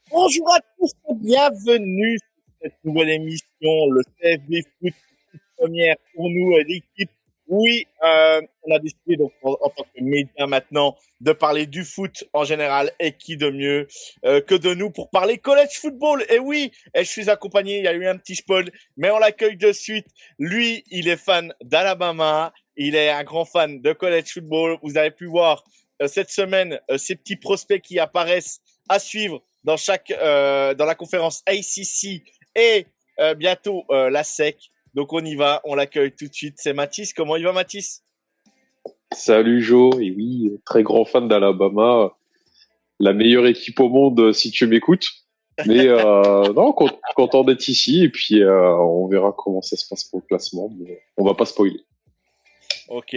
Bonjour à tous et bienvenue sur cette nouvelle émission, le CFB Foot, petite première pour nous, l'équipe. Oui, on a décidé donc en tant que média maintenant de parler du foot en général et qui de mieux que de nous pour parler college football. Et oui, et je suis accompagné, il y a eu un petit spoil, mais on l'accueille de suite. Lui, il est fan d'Alabama, il est un grand fan de college football. Vous avez pu voir cette semaine ces petits prospects qui apparaissent à suivre dans la conférence ACC et bientôt la SEC. Donc on y va, on l'accueille tout de suite. C'est Mathis. Comment il va, Mathis? Salut Joe, et oui, très grand fan d'Alabama, la meilleure équipe au monde si tu m'écoutes. Mais non, content d'être ici et puis on verra comment ça se passe pour le classement. Mais on va pas spoiler. Ok.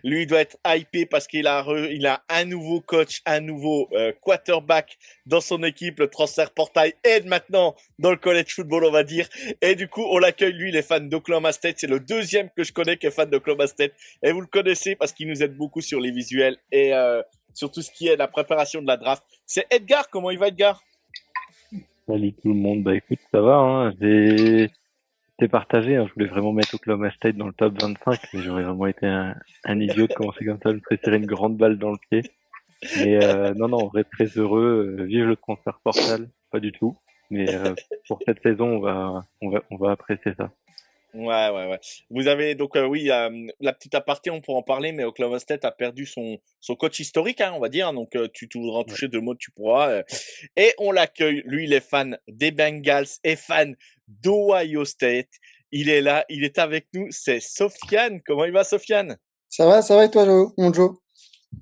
Lui, il doit être hypé parce il a un nouveau coach, un nouveau quarterback dans son équipe. Le transfert portail aide maintenant dans le college football, on va dire. Et du coup, on l'accueille. Lui, il est fan d'Oklahoma State. C'est le deuxième que je connais qui est fan d'Oklahoma State. Et vous le connaissez parce qu'il nous aide beaucoup sur les visuels et sur tout ce qui est la préparation de la draft. C'est Edgar. Comment il va, Edgar? Salut tout le monde. Bah écoute, ça va, hein. C'était partagé, hein. Je voulais vraiment mettre Oklahoma State dans le top 25, mais j'aurais vraiment été un idiot de commencer comme ça, me préférer une grande balle dans le pied. Mais non, en vrai, très heureux. Vive le transfert portal, pas du tout. Mais pour cette saison, on va apprécier ça. Ouais. Vous avez donc oui la petite aparté, on pourra en parler, mais Oklahoma State a perdu son coach historique, hein, on va dire. Donc tu voudras en Ouais. toucher deux mots, tu pourras. Et on l'accueille. Lui, il est fan des Bengals et fan d'Ohio State. Il est là, il est avec nous. C'est Sofiane. Comment il va, Sofiane? Ça va et toi, mon Joe?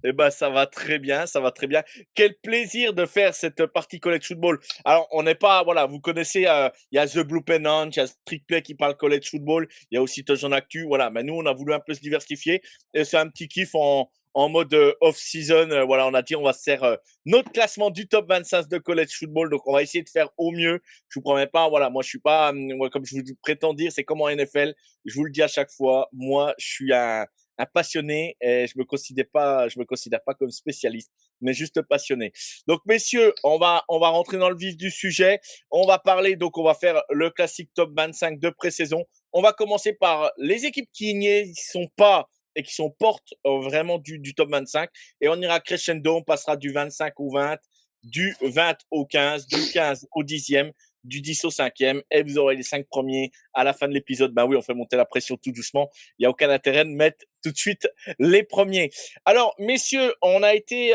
Eh ben, ça va très bien, ça va très bien. Quel plaisir de faire cette partie college football. Alors, on n'est pas, voilà, vous connaissez, il y a The Blue Pennant, il y a Street Play qui parle college football, il y a aussi Touchdown Actu, voilà. Mais nous, on a voulu un peu se diversifier et c'est un petit kiff en mode off-season. Voilà, on a dit, on va se faire notre classement du top 25 de college football. Donc, on va essayer de faire au mieux. Je vous promets pas, voilà, moi, je suis pas, comme je vous prétends dire, c'est comme en NFL. Je vous le dis à chaque fois, moi, je suis un passionné et je me considère pas comme spécialiste, mais juste passionné. Donc, messieurs, on va rentrer dans le vif du sujet. On va parler, donc, on va faire le classique top 25 de pré-saison. On va commencer par les équipes qui n'y sont pas et qui sont portes vraiment du top 25. Et on ira crescendo, on passera du 25 au 20, du 20 au 15, du 15 au 10e, du 10 au 5e, et vous aurez les 5 premiers à la fin de l'épisode. Ben oui, on fait monter la pression tout doucement. Il n'y a aucun intérêt de mettre tout de suite les premiers. Alors, messieurs, donc il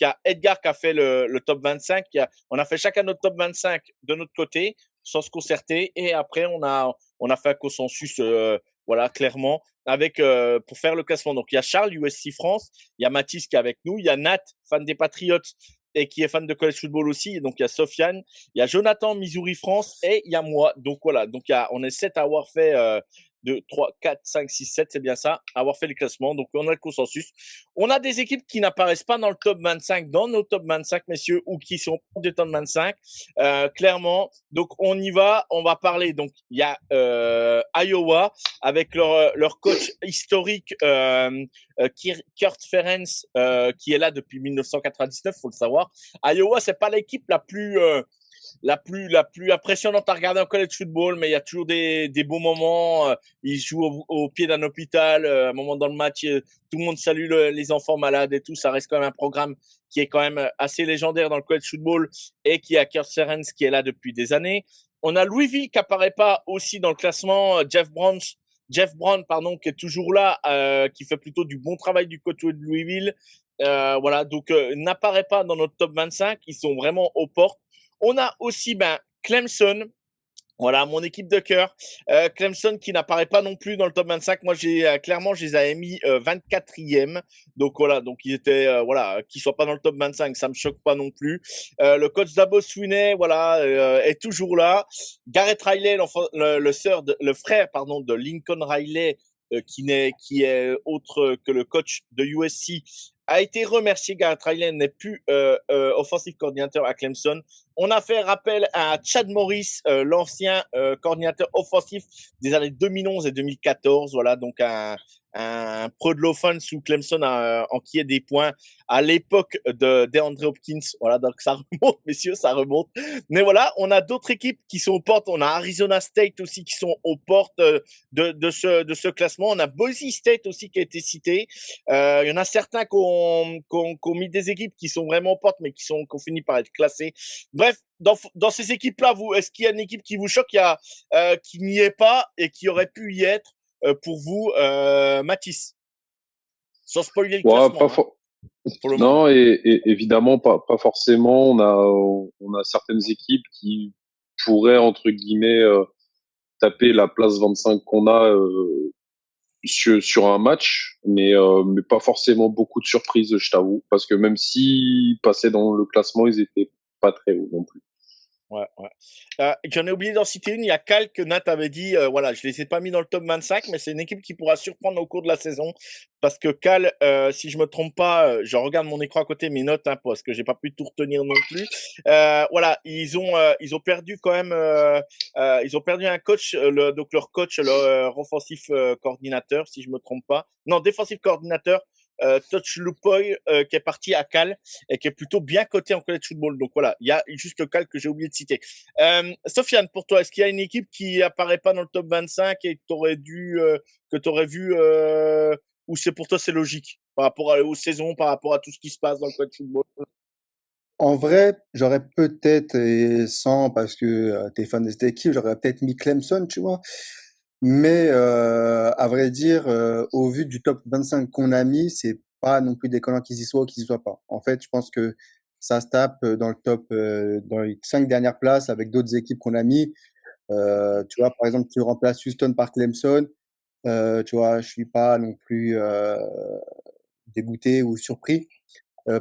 y a Edgar qui a fait le top 25. On a fait chacun notre top 25 de notre côté, sans se concerter, et après on a fait un consensus, voilà, clairement, avec pour faire le classement. Donc il y a Charles, USC France, il y a Mathis qui est avec nous, il y a Nat, fan des Patriots et qui est fan de college football aussi. Et donc il y a Sofiane, il y a Jonathan, Missouri France, et il y a moi. Donc voilà, donc on est 7 à avoir fait 2, 3, 4, 5, 6, 7, c'est bien ça, avoir fait les classements. Donc on a le consensus. On a des équipes qui n'apparaissent pas dans le top 25, dans nos top 25, messieurs, ou qui sont pas du top 25, clairement. Donc on y va, on va parler. Donc il y a Iowa avec leur coach historique Kurt Ferenc, qui est là depuis 1999, faut le savoir. Iowa, c'est pas l'équipe la plus impressionnante à regarder en college football, mais il y a toujours des beaux moments. Ils jouent au pied d'un hôpital. À un moment dans le match, tout le monde salue les enfants malades et tout. Ça reste quand même un programme qui est quand même assez légendaire dans le college football et qui a Kurt Ferenc qui est là depuis des années. On a Louisville qui apparaît pas aussi dans le classement. Jeff Brown, pardon, qui est toujours là, qui fait plutôt du bon travail du côté de Louisville. Voilà, donc n'apparaît pas dans notre top 25. Ils sont vraiment aux portes. On a aussi Clemson. Voilà, mon équipe de cœur. Clemson qui n'apparaît pas non plus dans le top 25. Moi, clairement, je les avais mis 24e. Donc voilà, donc ils étaient voilà, qu'ils soient pas dans le top 25, ça me choque pas non plus. Le coach Dabo Swinney, voilà, est toujours là. Garrett Riley, le frère, pardon, de Lincoln Riley, qui est autre que le coach de USC, a été remercié. Garrett Riley n'est plus offensive coordinateur à Clemson. On a fait rappel à Chad Morris, l'ancien coordinateur offensif des années 2011 et 2014. Voilà, donc un un pro de l'offense où Clemson a enquillé des points à l'époque de DeAndre Hopkins. Voilà, donc ça remonte, messieurs, ça remonte. Mais voilà, on a d'autres équipes qui sont aux portes. On a Arizona State aussi qui sont aux portes de ce classement. On a Boise State aussi qui a été cité. Il y en a certains qui ont mis des équipes qui sont vraiment aux portes, mais qui ont fini par être classées. Bref, dans ces équipes-là, est-ce qu'il y a une équipe qui vous choque, qui n'y est pas et qui aurait pu y être pour vous, Mathis? Sans spoiler le Ouais, classement, pour le moment. non, et évidemment pas forcément. On a certaines équipes qui pourraient entre guillemets taper la place 25 qu'on a sur un match, mais pas forcément beaucoup de surprises, je t'avoue, parce que même s'ils passaient dans le classement, ils étaient pas très hauts non plus. Ouais. J'en ai oublié d'en citer une. Il y a Cal que Nat avait dit, voilà, je les ai pas mis dans le top 25, mais c'est une équipe qui pourra surprendre au cours de la saison. Parce que Cal, si je me trompe pas, je regarde mon écran à côté, mes notes, parce que j'ai pas pu tout retenir non plus. Voilà, ils ont perdu quand même, ils ont perdu un coach, donc leur coach, leur offensif coordinateur, si je me trompe pas. Non, défensif coordinateur. Touch Lupoy qui est parti à Cal et qui est plutôt bien coté en college football. Donc voilà, il y a juste le Cal que j'ai oublié de citer. Sofiane, pour toi, est-ce qu'il y a une équipe qui apparaît pas dans le top 25 et que t'aurais vu ou c'est pour toi c'est logique par rapport aux saisons, par rapport à tout ce qui se passe dans le college football? En vrai, j'aurais peut-être, et sans parce que t'es fan de cette équipe, j'aurais peut-être mis Clemson, tu vois. Mais à vrai dire, au vu du top 25 qu'on a mis, c'est pas non plus déconnant qu'ils y soient ou qu'ils y soient pas. En fait, je pense que ça se tape dans le top, dans les 5 dernières places avec d'autres équipes qu'on a mis. Tu vois, par exemple, tu remplaces Houston par Clemson. Tu vois, je suis pas non plus dégoûté ou surpris.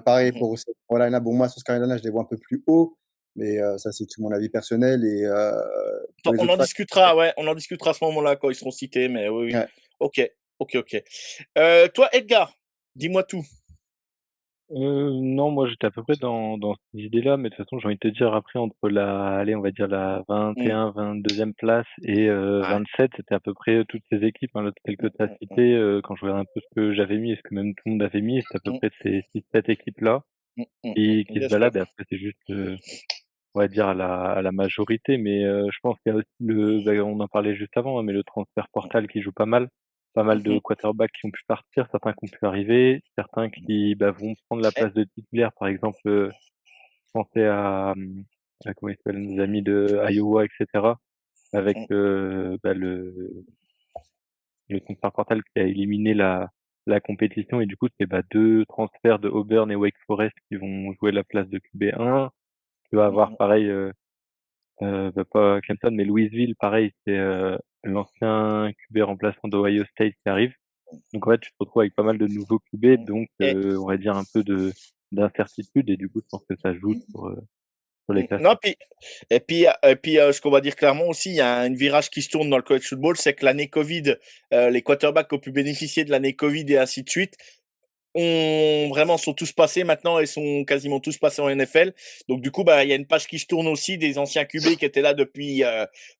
Pareil Mhm. pour South Carolina. Bon, moi, South Carolina, je les vois un peu plus haut, mais ça, c'est mon avis personnel. Et pour les On autres en fans, discutera, ouais, on en discutera à ce moment-là quand ils seront cités, mais oui, oui. ouais. Ok. Toi, Edgar, dis-moi tout. Non, moi j'étais à peu près dans cette idée-là, mais de toute façon j'ai envie de te dire après entre allez, on va dire la Mm. 21, 22e place et Ouais. 27, c'était à peu près toutes ces équipes, hein, là, telles que tu as Mm, citées, quand je regarde un peu ce que j'avais mis et ce que même tout le monde avait mis, c'était à peu mm, près ces 6-7 équipes-là qui se Bien sûr. baladent et après c'est juste, on va dire à la majorité, mais je pense qu'il y a aussi on en parlait juste avant, hein, mais le transfert portal qui joue pas mal. Pas mal de Mhm, quarterbacks qui ont pu partir, certains qui ont pu arriver, certains qui vont prendre la place de titulaire. Par exemple, je pensais à comment ils s'appellent, nos amis de Iowa, etc. Avec le transfert portal qui a éliminé la compétition et du coup c'est deux transferts de Auburn et Wake Forest qui vont jouer la place de QB1. Tu vas avoir pareil pas Clemson, mais Louisville, pareil, c'est l'ancien QB remplaçant d'Ohio State qui arrive. Donc en fait, tu te retrouves avec pas mal de nouveaux QB, donc Et, on va dire un peu d'incertitude, et du coup, je pense que ça joue sur les non, classements. et puis, ce qu'on va dire clairement aussi, il y a un virage qui se tourne dans le college football, c'est que l'année Covid, les quarterbacks ont pu bénéficier de l'année Covid et ainsi de suite. Vraiment sont tous passés maintenant et sont quasiment tous passés en NFL. Donc du coup, bah il y a une page qui se tourne aussi des anciens QB qui étaient là depuis.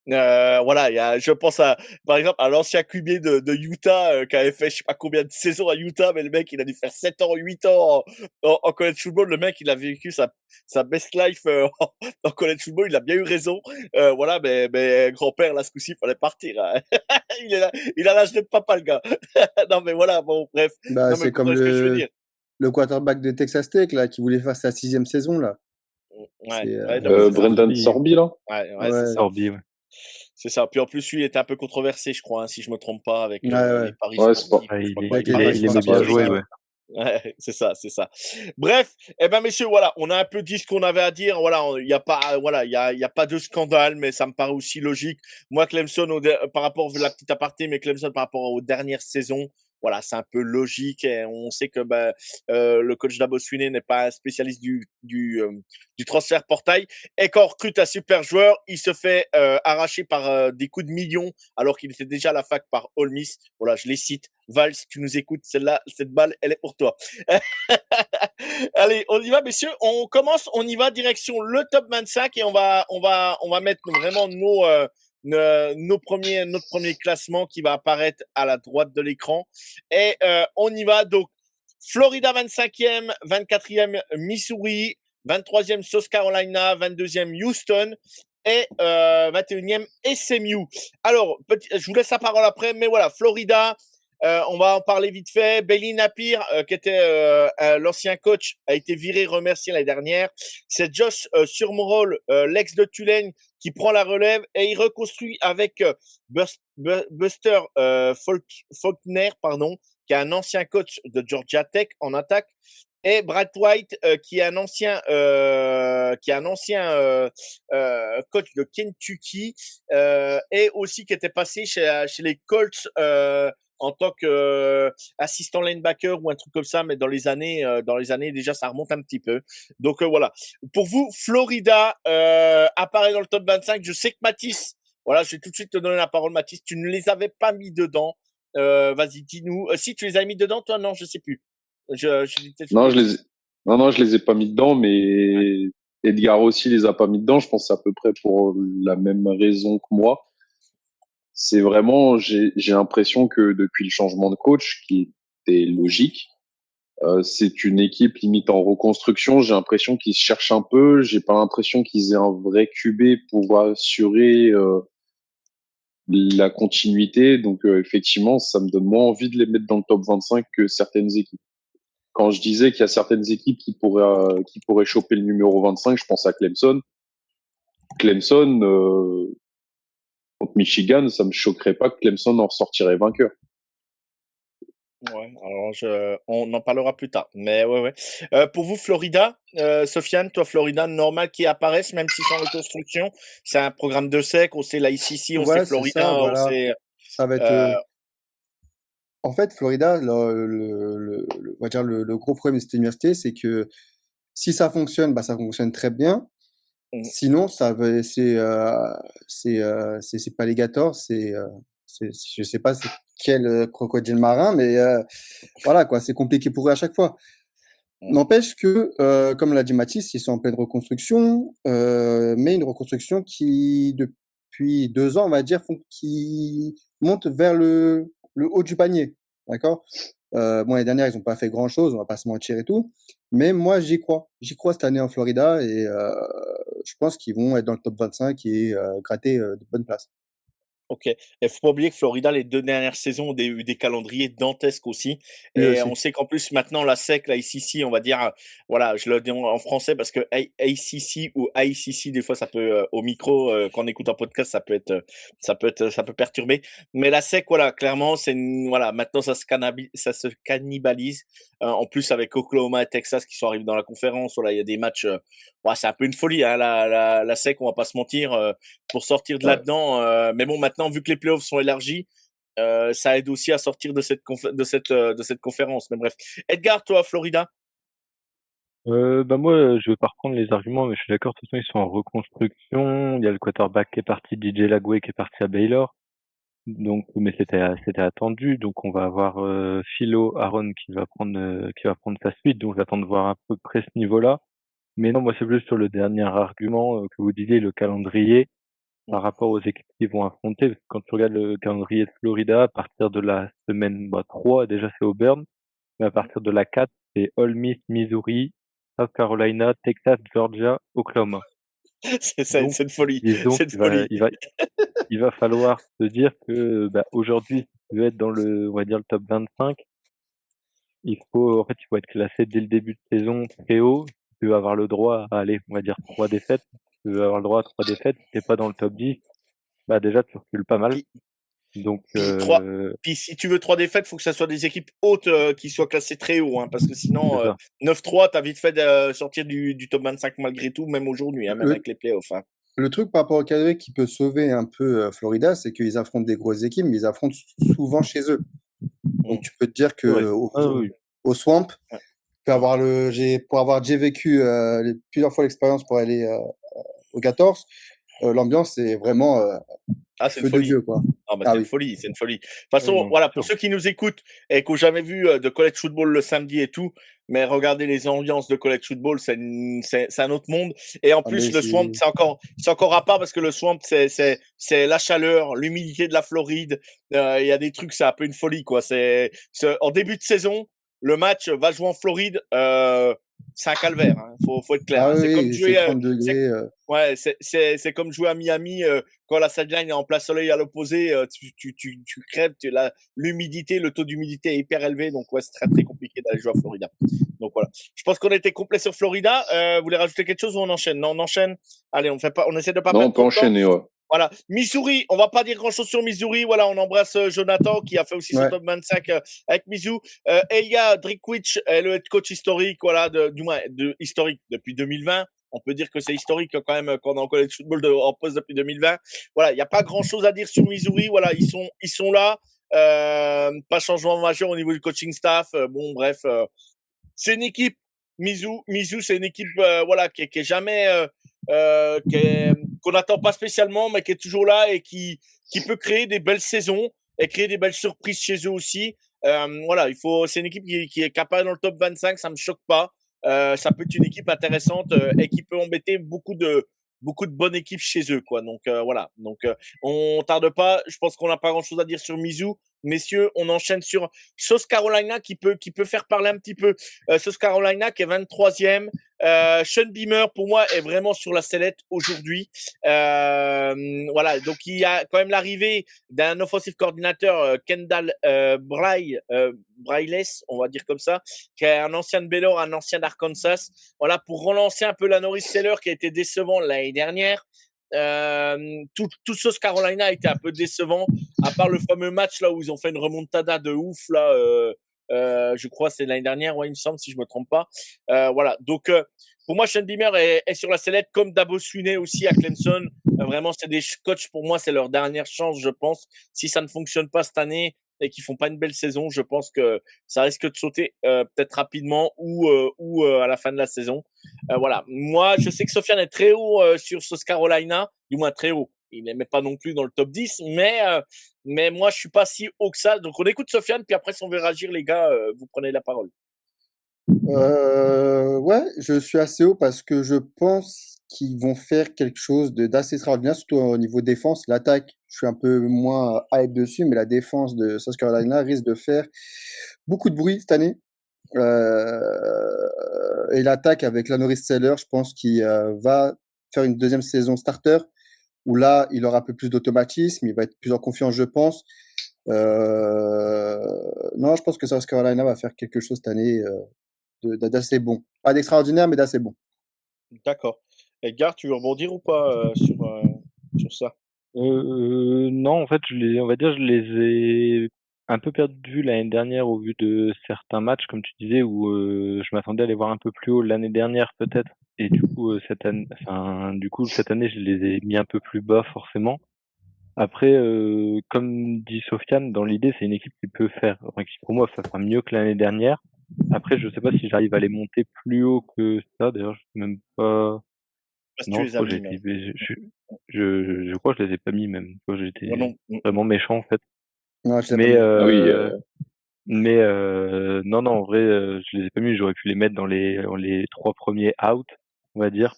Voilà, je pense par exemple à l'ancien QB de Utah qui avait fait je sais pas combien de saisons à Utah, mais le mec il a dû faire 7 ans, 8 ans en college football. Le mec il a vécu sa best life en college football. Il a bien eu raison. Voilà, mais grand-père là ce coup-ci fallait partir, hein. Il a l'âge de papa le gars. Non mais voilà, bon bref. Bah, Non, mais c'est vous comme comprenez ce que je veux dire. le quarterback de Texas Tech, là, qui voulait faire sa 6e saison, là. Ouais, C'est, ouais, non, mais c'est ça. Brendan Sorby, là. Ouais, c'est ouais, ça. Sorbi, ouais. C'est ça. Puis en plus, lui, il était un peu controversé, je crois, hein, si je me trompe pas, avec ouais. les paris Ouais, c'est pas. sportifs. Ouais, Je sais pas quoi. il, Il il, Avec les est- paraît, paris il aimait il bien sportifs, paraît c'est jouer, que ça. ouais. ouais, c'est ça, c'est ça. Bref, messieurs, voilà, on a un peu dit ce qu'on avait à dire. Voilà, il y a pas, voilà, il y a pas de scandale, mais ça me paraît aussi logique. Moi, Clemson, par rapport à la petite aparté, mais Clemson par rapport aux dernières saisons, voilà, c'est un peu logique. Et on sait que le coach Dabo Swinney n'est pas un spécialiste du transfert portail. Et quand on recrute un super joueur, il se fait arracher par des coups de millions, alors qu'il était déjà à la fac par Ole Miss. Voilà, je les cite. Val, si tu nous écoutes, celle-là, cette balle, elle est pour toi. Allez, on y va, messieurs. On commence, on y va direction le top 25 et on va mettre vraiment notre premier classement qui va apparaître à la droite de l'écran. Et on y va. Donc, Florida 25e, 24e Missouri, 23e South Carolina, 22e Houston et 21e SMU. Alors, je vous laisse la parole après, mais voilà, Florida, on va en parler vite fait. Bailey Napier, qui était l'ancien coach, a été viré, remercié l'année dernière. C'est Josh Summerall, l'ex de Tulane, qui prend la relève et il reconstruit avec Buster Faulkner, pardon, qui est un ancien coach de Georgia Tech en attaque, et Brad White, qui est un ancien coach de Kentucky, et aussi qui était passé chez les Colts en tant qu'assistant linebacker ou un truc comme ça, mais dans les années déjà, ça remonte un petit peu. Donc voilà. Pour vous, Florida apparaît dans le top 25. Je sais que Mathis, voilà, je vais tout de suite te donner la parole, Mathis. Tu ne les avais pas mis dedans. Vas-y, dis-nous. Si tu les as mis dedans, toi, non, je sais plus. Non, je les ai pas mis dedans, mais Edgar aussi les a pas mis dedans. Je pense que c'est à peu près pour la même raison que moi. C'est vraiment, j'ai l'impression que depuis le changement de coach, qui était logique, c'est une équipe limite en reconstruction. J'ai l'impression qu'ils se cherchent un peu. J'ai pas l'impression qu'ils aient un vrai QB pour assurer la continuité. Donc effectivement, ça me donne moins envie de les mettre dans le top 25 que certaines équipes. Quand je disais qu'il y a certaines équipes qui pourraient choper le numéro 25, je pense à Clemson. Clemson, contre Michigan, ça me choquerait pas que Clemson en ressortirait vainqueur. Ouais, alors on en parlera plus tard. Mais ouais. Pour vous, Florida, Sofiane, toi, Florida, normal qu'ils apparaissent, même s'ils sont en reconstruction. C'est un programme de sec, on sait la ICC, on sait Ouais, c'est ça, Florida, on voilà. sait. Ça va être. Euh, En fait, Florida, on va dire le gros problème de cette université, c'est que si ça fonctionne, bah, ça fonctionne très bien. on- Sinon, c'est pas alligator, je sais pas c'est quel crocodile marin, mais voilà quoi, c'est compliqué pour eux à chaque fois. on- N'empêche que, comme l'a dit Mathis, ils sont en pleine reconstruction, mais une reconstruction qui, depuis 2 ans, on va dire, qui monte vers le haut du panier. D'accord? Bon, l'année dernière, ils n'ont pas fait grand-chose, on va pas se mentir et tout. Mais moi, j'y crois. J'y crois cette année en Florida et je pense qu'ils vont être dans le top 25 et gratter de bonnes places. Ok. Il faut pas oublier que Florida, les 2 dernières saisons, ont eu des calendriers dantesques aussi. Lui Et aussi. on sait qu'en plus, maintenant, la SEC, la ICC, on va dire, voilà, je le dis en français parce que ACC ou ICC, des fois, ça peut, au micro, quand on écoute un podcast, ça peut perturber. Mais la SEC, voilà, clairement, voilà, maintenant, ça se cannibalise. En plus, avec Oklahoma et Texas qui sont arrivés dans la conférence, voilà, il y a des matchs, ouais, c'est un peu une folie, hein, la SEC, on va pas se mentir. Pour sortir de Ouais. là-dedans. Mais bon, maintenant, vu que les playoffs sont élargis, ça aide aussi à sortir de cette conférence. Mais bref. Edgar, toi, Florida. Bah moi, je vais pas reprendre les arguments, mais je suis d'accord. De toute façon, ils sont en reconstruction. Il y a le quarterback qui est parti, DJ Lagway qui est parti à Baylor. Donc, mais c'était attendu. Donc, on va avoir Philo Aaron qui va prendre sa suite. Donc, j'attends de voir à peu près ce niveau-là. Mais non, moi, c'est plus sur le dernier argument que vous disiez, le calendrier par rapport aux équipes qui vont affronter. Parce que quand tu regardes le calendrier de Florida, à partir de la semaine 3, déjà c'est Auburn, mais à partir de la 4, c'est Ole Miss, Missouri, South Carolina, Texas, Georgia, Oklahoma. Donc, C'est une folie. disons C'est une qu'il va, folie. il va falloir se dire que bah, aujourd'hui, si tu veux être dans on va dire le top 25, il faut être classé dès le début de saison très haut. Tu peux avoir le droit à aller, on va dire 3 défaites. Tu peux avoir le droit à 3 défaites. Si t'es pas dans le top 10, bah déjà tu recules pas mal. Puis, Donc, puis, trois, puis si tu veux 3 défaites, il faut que ça soit des équipes hautes qui soient classées très haut. Hein, parce que sinon, c'est ça. 9-3, tu as vite fait sortir du top 25 malgré tout, même aujourd'hui, hein, même Le, avec les playoffs. Hein. le truc par rapport au calendrier qui peut sauver un peu Florida, c'est qu'ils affrontent des grosses équipes, mais ils affrontent souvent chez eux. Donc Mm. tu peux te dire C'est vrai. que Ah oui. au Swamp, Ouais. pour avoir déjà vécu plusieurs fois l'expérience pour aller au 14, l'ambiance est vraiment Ah, c'est une Feu de folie. Dieu, quoi. Ah, bah, Ah c'est une oui. folie, c'est une folie. De toute Oui, façon, non, voilà, c'est pour sûr. ceux qui nous écoutent et qui n'ont jamais vu de college football le samedi et tout, mais regardez les ambiances de college football, c'est un autre monde. Et en Ah, plus, mais le Swamp, c'est. c'est encore à part parce que le Swamp, c'est la chaleur, l'humidité de la Floride. Il y a des trucs, c'est un peu une folie, quoi. En début de saison, le match va jouer en Floride, c'est un calvaire, hein. Faut être clair, Ah hein. C'est comme oui, c'est jouer, 30 c'est, degrés. ouais, c'est comme jouer à Miami, quand la sideline est en plein soleil à l'opposé, tu crèves, l'humidité, le taux d'humidité est hyper élevé, donc ouais, c'est très très compliqué d'aller jouer à Florida. Donc voilà. Je pense qu'on était complet sur Florida. Vous voulez rajouter quelque chose ou on enchaîne? Non, on enchaîne. Allez, on essaie de pas Non, on perdre peut trop de temps. enchaîner, ouais. Voilà. Missouri, on va pas dire grand chose sur Missouri. Voilà, on embrasse Jonathan qui a fait aussi son Ouais. top 25 avec Mizzou. Elia Drikwitch est le head coach historique, voilà, du moins historique depuis 2020. On peut dire que c'est historique quand même quand on est en college football en poste depuis 2020. Voilà, il n'y a pas grand chose à dire sur Missouri. Voilà, ils sont là. Pas de changement majeur au niveau du coaching staff. Bon, bref, c'est une équipe. Mizzou, c'est une équipe voilà, qui est jamais qu'on n'attend pas spécialement, mais qui est toujours là et qui peut créer des belles saisons et créer des belles surprises chez eux aussi. Voilà, c'est une équipe qui est capable dans le top 25, ça me choque pas. Ça peut être une équipe intéressante et qui peut embêter beaucoup de bonnes équipes chez eux, quoi. Donc voilà. Donc on tarde pas. Je pense qu'on n'a pas grand chose à dire sur Mizzou. Messieurs, on enchaîne sur South Carolina qui peut faire parler un petit peu. South Carolina qui est 23e. Sean Beamer, pour moi, est vraiment sur la sellette aujourd'hui. Voilà, donc il y a quand même l'arrivée d'un offensive coordinateur, Kendall Bryles, on va dire comme ça, qui est un ancien de Baylor, un ancien d'Arkansas. Voilà, pour relancer un peu la Norris Seller qui a été décevant l'année dernière. Tout South Carolina a été un peu décevant, à part le fameux match là où ils ont fait une remontada de ouf là. Je crois c'est l'année dernière, ouais, il me semble, si je me trompe pas. Voilà. Donc pour moi, Sean Beamer est sur la sellette, comme Dabo Swinney aussi à Clemson. Vraiment, c'est des coachs, pour moi, c'est leur dernière chance, je pense. Si ça ne fonctionne pas cette année et qu'ils font pas une belle saison, je pense que ça risque de sauter peut-être rapidement ou à la fin de la saison. Voilà. Moi, je sais que Sofiane est très haut sur South Carolina, du moins très haut. Il n'est pas non plus dans le top 10, mais moi, je suis pas si haut que ça. Donc, on écoute Sofiane, puis après, si on veut réagir, les gars, vous prenez la parole. Ouais, je suis assez haut parce que je pense qu'ils vont faire quelque chose d'assez extraordinaire, surtout au niveau défense. L'attaque, je suis un peu moins hype dessus, mais la défense de South Carolina risque de faire beaucoup de bruit cette année. Et l'attaque avec la Norris Seller, je pense qu'il va faire une deuxième saison starter, où là, il aura un peu plus d'automatisme, il va être plus en confiance, je pense. Non, je pense que South Carolina va faire quelque chose cette année d'assez bon. Pas d'extraordinaire, mais d'assez bon. D'accord. Edgar, tu veux rebondir ou pas sur ça? Non, en fait, on va dire, je les ai un peu perdus de vue l'année dernière au vu de certains matchs, comme tu disais, où je m'attendais à les voir un peu plus haut l'année dernière, peut-être. Et du coup, cette année, je les ai mis un peu plus bas, forcément. Après, comme dit Sofiane, dans l'idée, c'est une équipe qui peut enfin, qui pour moi, ça fera mieux que l'année dernière. Après, je sais pas si j'arrive à les monter plus haut que ça. D'ailleurs, je sais même pas. Parce que tu Non, je les as crois que j'ai mis, été, même. je crois que je les ai pas mis même. Tu vois, Moi j'étais non. vraiment méchant en fait. Ouais, je l'ai pas Mais mis. Ah oui, non, non, en vrai, je les ai pas mis. J'aurais pu les mettre dans les 3 premiers out, on va dire.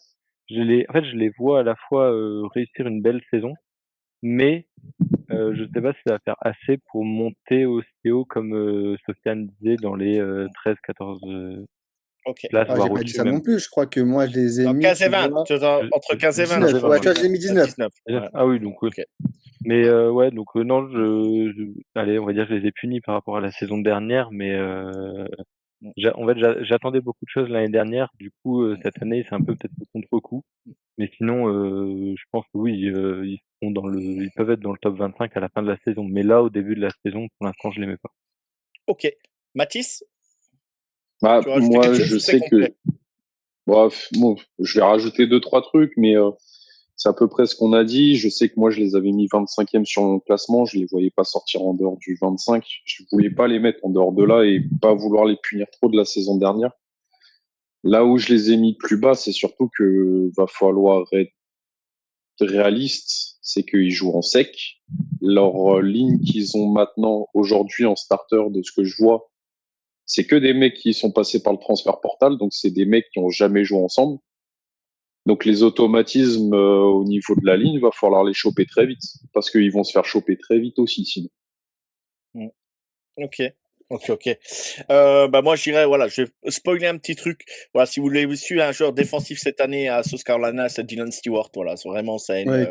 En fait, je les vois à la fois réussir une belle saison, mais je sais pas si ça va faire assez pour monter aussi haut comme Sofiane disait dans les 13-14 Ok. places, Ah, j'ai voire pas dit au-dessus ça non même. plus. Je crois que moi, je les ai Non, mis, 15 et tu 20. vois, Je- Entre 15 et 20, 19 19. et Sofiane. vingt Ouais, moi tu vois, je j'ai les ai mis 19. 19. Ouais. Ah oui, donc Ok. mais ouais, donc non, allez, on va dire que je les ai punis par rapport à la saison dernière, mais en fait, j'attendais beaucoup de choses l'année dernière. Du coup, cette année, c'est un peu peut-être le contre-coup. Mais sinon, je pense que oui, ils peuvent être dans le top 25 à la fin de la saison. Mais là, au début de la saison, pour l'instant, je les mets pas. Ok. Mathis, bah, tu veux rajouter quelque moi, chose je ou c'est sais complet? que, bref, bon, je vais rajouter deux, trois trucs, mais c'est à peu près ce qu'on a dit. Je sais que moi, je les avais mis 25e sur mon classement. Je les voyais pas sortir en dehors du 25. Je voulais pas les mettre en dehors de là et pas vouloir les punir trop de la saison dernière. Là où je les ai mis plus bas, c'est surtout que va falloir être réaliste, c'est qu'ils jouent en sec. Leur ligne qu'ils ont maintenant, aujourd'hui, en starter, de ce que je vois, c'est que des mecs qui sont passés par le transfert portal, donc c'est des mecs qui ont jamais joué ensemble. Donc les automatismes au niveau de la ligne, va falloir les choper très vite, parce qu'ils vont se faire choper très vite aussi, sinon. Ok. Moi, je dirais, voilà, je vais spoiler un petit truc. Voilà, si vous l'avez su, un joueur défensif cette année à South Carolina, c'est Dylan Stewart. Voilà, c'est vraiment, c'est Oui.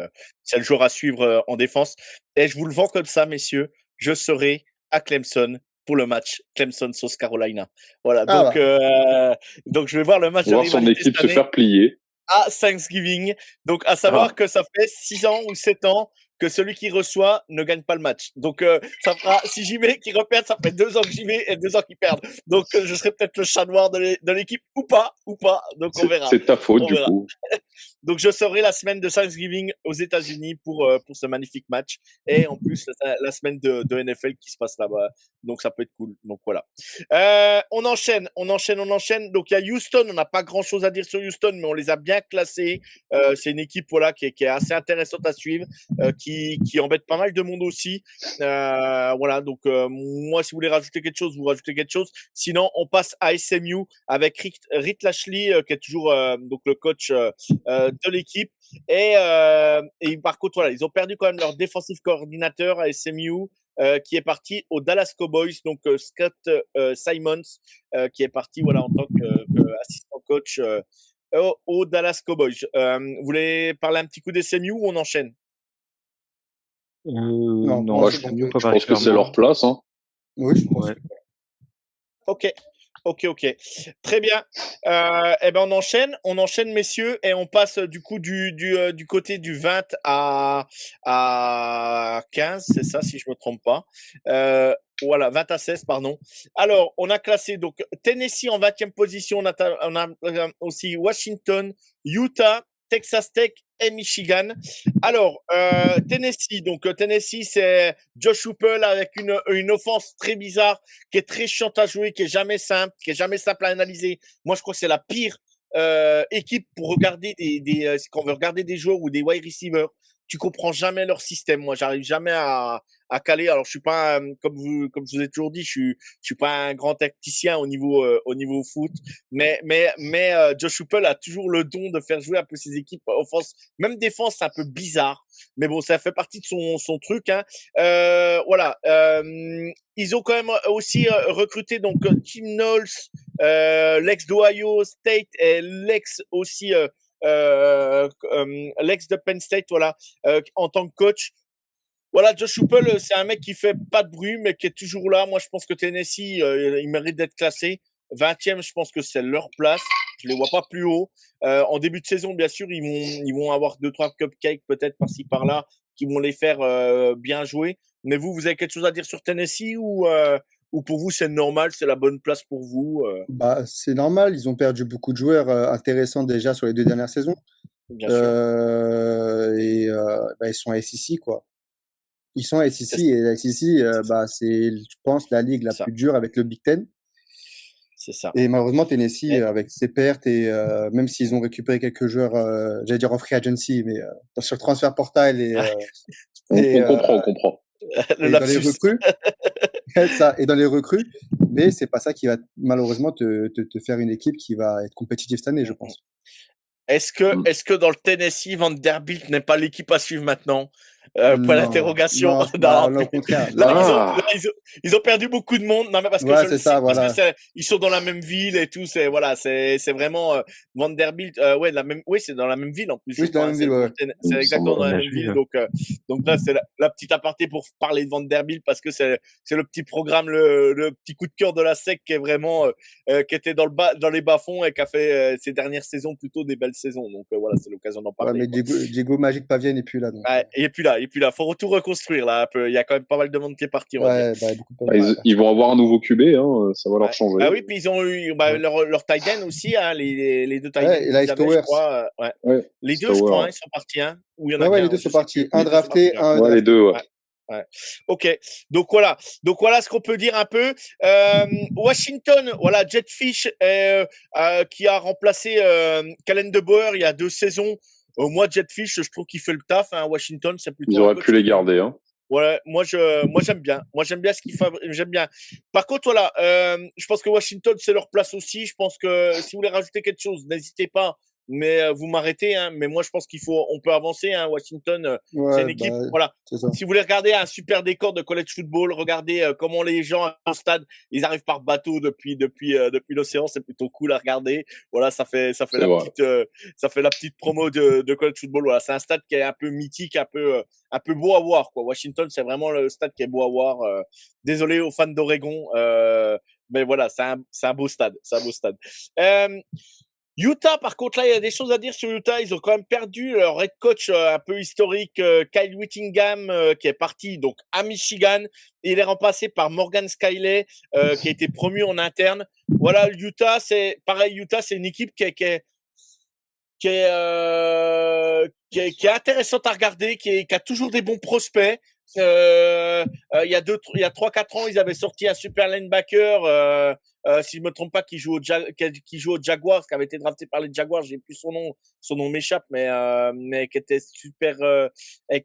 le joueur à suivre en défense. Et je vous le vends comme ça, messieurs. Je serai à Clemson pour le match Clemson-South Carolina. Voilà, Ah donc je vais voir le match de Voir son rivalité équipe cette se année faire plier. à Thanksgiving. Donc, à savoir Ah. que ça fait 6 ans ou 7 ans que celui qui reçoit ne gagne pas le match. Donc, ça fera, si j'y vais, qui reperdent, ça fait 2 ans que j'y vais et 2 ans qu'ils perdent. Donc, je serai peut-être le chat noir de l'équipe ou pas. Donc, on verra. C'est ta faute, On du verra. coup. Donc, je serai la semaine de Thanksgiving aux États-Unis pour ce magnifique match. Et en plus, la semaine de NFL qui se passe là-bas. Donc, ça peut être cool. Donc, voilà. On enchaîne. Donc, il y a Houston. On n'a pas grand-chose à dire sur Houston, mais on les a bien classés. C'est une équipe voilà, qui est assez intéressante à suivre, qui embête pas mal de monde aussi. Voilà. Donc, moi, si vous voulez rajouter quelque chose, vous rajoutez quelque chose. Sinon, on passe à SMU avec Rick Lashley, qui est toujours donc le coach de l'équipe. Et par contre, voilà, ils ont perdu quand même leur défensif coordinateur à SMU. Qui est parti aux Dallas Cowboys, donc Scott Simons, qui est parti voilà, en tant qu'assistant coach aux Dallas Cowboys. Vous voulez parler un petit coup des SMU ou on enchaîne? Non, Non, moi, je c'est bon. SMU, pas Je pense que c'est leur place. Hein. Oui, je pense. Ouais. Ok. Très bien. On enchaîne, messieurs, et on passe du coup du côté du 20 à 15, c'est ça, si je me trompe pas. Voilà, 20 à 16, pardon. Alors, on a classé donc Tennessee en 20e position. On a aussi Washington, Utah, Texas Tech et Michigan. Alors, Tennessee. Donc, Tennessee, c'est Josh Heupel avec une offense très bizarre, qui est très chiante à jouer, qui est jamais simple à analyser. Moi, je crois que c'est la pire équipe pour regarder quand on veut regarder des joueurs ou des wide receivers. Tu comprends jamais leur système. Moi, j'arrive jamais à caler. Alors, je suis pas comme je vous ai toujours dit, je suis pas un grand tacticien au niveau foot, mais Josh Heupel a toujours le don de faire jouer un peu ses équipes offense, même défense, c'est un peu bizarre. Mais bon, ça fait partie de son truc. Hein. Voilà. Ils ont quand même aussi recruté donc Tim Knowles, l'ex d'Ohio State et l'ex aussi l'ex de Penn State, voilà, en tant que coach. Voilà, Josh Heupel, c'est un mec qui fait pas de bruit, mais qui est toujours là. Moi, je pense que Tennessee, il mérite d'être classé. 20e, je pense que c'est leur place. Je les vois pas plus haut. En début de saison, bien sûr, ils vont avoir 2-3 cupcakes peut-être par-ci par-là qui vont les faire bien jouer. Mais vous avez quelque chose à dire sur Tennessee ou pour vous c'est normal, c'est la bonne place pour vous Bah, c'est normal, ils ont perdu beaucoup de joueurs intéressants déjà sur les 2 dernières saisons. Bien sûr. Ils sont à SEC, quoi. Ils sont à SEC C'est et la SEC, c'est, je pense, la ligue la ça. plus dure avec le Big Ten. C'est ça. Et malheureusement, Tennessee, Et- avec ses pertes et même s'ils ont récupéré quelques joueurs, j'allais dire en free agency, mais sur le transfert portal et, On comprend. Le et dans les lapsus. recrues, ça, et dans les recrues, mais c'est pas ça qui va malheureusement te faire une équipe qui va être compétitive cette année, je pense. Est-ce que dans le Tennessee, Vanderbilt n'est pas l'équipe à suivre maintenant? Point Non, d'interrogation. non, Non, non, au contraire. là, Ah. ils ont perdu beaucoup de monde. Non, mais parce que Ouais, je le c'est cite, ça, parce que voilà. ils sont dans la même ville et tout. C'est vraiment Vanderbilt. Ouais, oui, c'est dans la même ville en plus, je Oui, c'est dans crois. la Hein, même ville, ouais. c'est exactement dans la même Nashville. ville. Donc là, c'est la petite aparté pour parler de Vanderbilt parce que c'est le petit programme, le petit coup de cœur de la SEC qui est vraiment qui était dans les bas-fonds et qui a fait ces dernières saisons plutôt des belles saisons. Donc voilà, c'est l'occasion d'en Ouais, parler. mais Quoi. Diego Magic Pavia n'est plus là, donc. Ouais, et puis là. Faut tout reconstruire là un peu. Il y a quand même pas mal de monde qui est parti, on va dire. Ouais, bah, beaucoup de Ah, ils vont avoir un nouveau QB, hein, ça va leur Ouais. changer. Ah oui, puis ils ont eu leur tight end aussi, hein, les deux tight ends Ouais, et là, qu'ils avaient, je Stowers. crois. Ouais. Ouais, Les deux, je Stower. crois, hein, ils sont partis. Hein, ou il y en a Ouais, qu'un, les deux je sont sais partis. plus. Un Les deux sont drafté, partis, un Ouais, les undrafté. deux, ouais. Ouais. Ok, donc voilà ce qu'on peut dire un peu. Washington, voilà, Jetfish qui a remplacé Kalen DeBoer il y a 2 saisons. Moi, Jetfish, je trouve qu'il fait le taf. Hein. Washington, c'est plutôt Ils un auraient coach pu les qui. garder. Hein. Ouais, moi j'aime bien. Moi j'aime bien ce qu'ils font. J'aime bien. Par contre, voilà, je pense que Washington c'est leur place aussi. Je pense que si vous voulez rajouter quelque chose, n'hésitez pas. Mais vous m'arrêtez. Hein. Mais moi je pense on peut avancer. Hein. Washington, c'est Ouais, une équipe. bah, Voilà. c'est ça. Si vous voulez regarder un super décor de college football, regardez comment les gens au stade, ils arrivent par bateau depuis l'océan. C'est plutôt cool à regarder. Voilà, C'est vrai. ça fait la petite promo de college football. Voilà, c'est un stade qui est un peu mythique, un peu beau à voir, quoi. Washington, c'est vraiment le stade qui est beau à voir. Désolé aux fans d'Oregon, mais voilà, c'est un beau stade. C'est un beau stade. Utah, par contre, là, il y a des choses à dire sur Utah. Ils ont quand même perdu leur head coach un peu historique, Kyle Whittingham, qui est parti donc à Michigan. Et il est remplacé par Morgan Scalley, qui a été promu en interne. Voilà, Utah, c'est pareil. Utah, c'est une équipe qui est intéressante à regarder, qui a toujours des bons prospects. Il y a 3-4 ans, ils avaient sorti un super linebacker, si je me trompe pas, qui joue aux Jaguars, qui avait été drafté par les Jaguars. J'ai plus son nom m'échappe, mais qui était super, et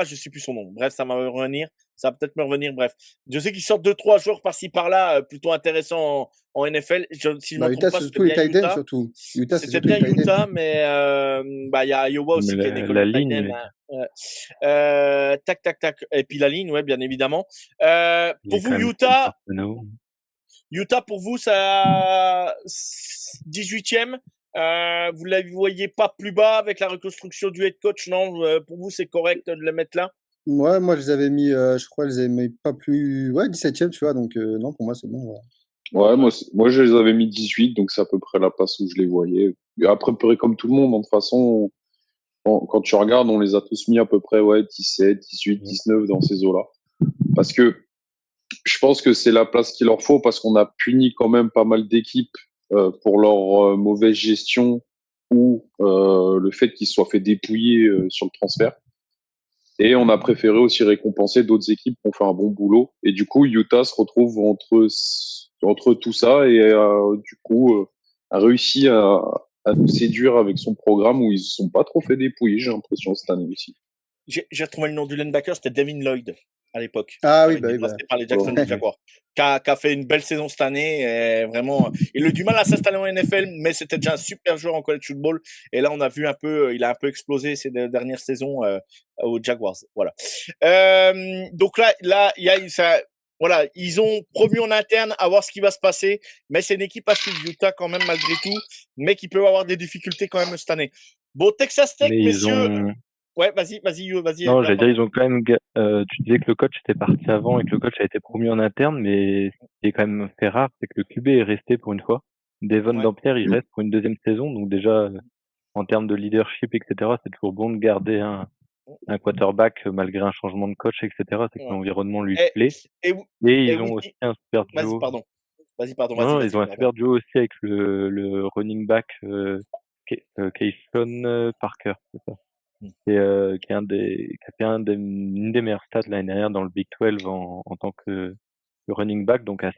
je sais plus son nom. Bref, ça va me revenir. Ça va peut-être me revenir. Bref, je sais qu'ils sortent 2-3 joueurs par-ci par-là, plutôt intéressants en NFL. Si je ne Bah, me trompe Utah, pas, c'est c'était surtout les bien tight ends, Utah. surtout. Utah, c'est C'était surtout les bien tight ends. Utah, mais il y a Iowa Mais aussi qui est une école la de tight ligne, end. mec. Hein. Ouais. Tac, tac, tac. Et puis la ligne, ouais, bien évidemment. Il Pour est vous, quand même Utah, pour vous, ça 18e. Vous ne la voyez pas plus bas avec la reconstruction du head coach, non? Pour vous, c'est correct de le mettre là? Ouais, moi, je les avais mis, je crois, je les avais mis pas plus. Ouais, 17e, tu vois, donc non, pour moi, c'est bon. Ouais. Ouais, Ouais. moi, je les avais mis 18, donc c'est à peu près la place où je les voyais. Et après, peu comme tout le monde, hein, de toute façon, quand tu regardes, on les a tous mis à peu près, ouais, 17, 18, 19 dans ces eaux-là. Parce que je pense que c'est la place qu'il leur faut, parce qu'on a puni quand même pas mal d'équipes pour leur mauvaise gestion ou le fait qu'ils se soient fait dépouiller sur le transfert. Et on a préféré aussi récompenser d'autres équipes qui ont fait un bon boulot. Et du coup, Utah se retrouve entre tout ça et du coup a réussi à nous séduire avec son programme où ils se sont pas trop fait dépouiller, j'ai l'impression, cette année aussi. J'ai retrouvé le nom du linebacker, c'était Devin Lloyd à l'époque, Ah qui oui, avait bah été oui, bah. drafté par les Bon. Jacksonville Jaguars, qui a fait une belle saison cette année. Et vraiment, il a eu du mal à s'installer en NFL, mais c'était déjà un super joueur en college football. Et là, on a vu un peu, il a un peu explosé ces dernières saisons aux Jaguars. Voilà. Donc là, il y a ça. Voilà, ils ont promu en interne à voir ce qui va se passer, mais c'est une équipe à suivre, Utah quand même malgré tout, mais qui peut avoir des difficultés quand même cette année. Bon, Texas Tech, Mais ils messieurs. ont. Ouais, vas-y, Non, Edgar, j'allais dire, pardon. ils ont quand même. Tu disais que le coach était parti avant et que le coach a été promu en interne, mais ce qui est quand même fait rare, c'est que le QB est resté pour une fois. Devon Ouais. Dampierre, il reste pour une deuxième saison, donc déjà, en termes de leadership, etc., c'est toujours bon de garder un quarterback malgré un changement de coach, etc. C'est que Ouais. l'environnement lui Et, plaît. et, Et et ils ont aussi Whitney, un super vas-y, duo. pardon. Non, ils Vas-y, ont un pardon. super duo aussi avec le running back Keyshawn Parker, c'est ça. Qui est qui a fait une des meilleures stats l'année dernière dans le Big 12 en tant que running back, donc Ok,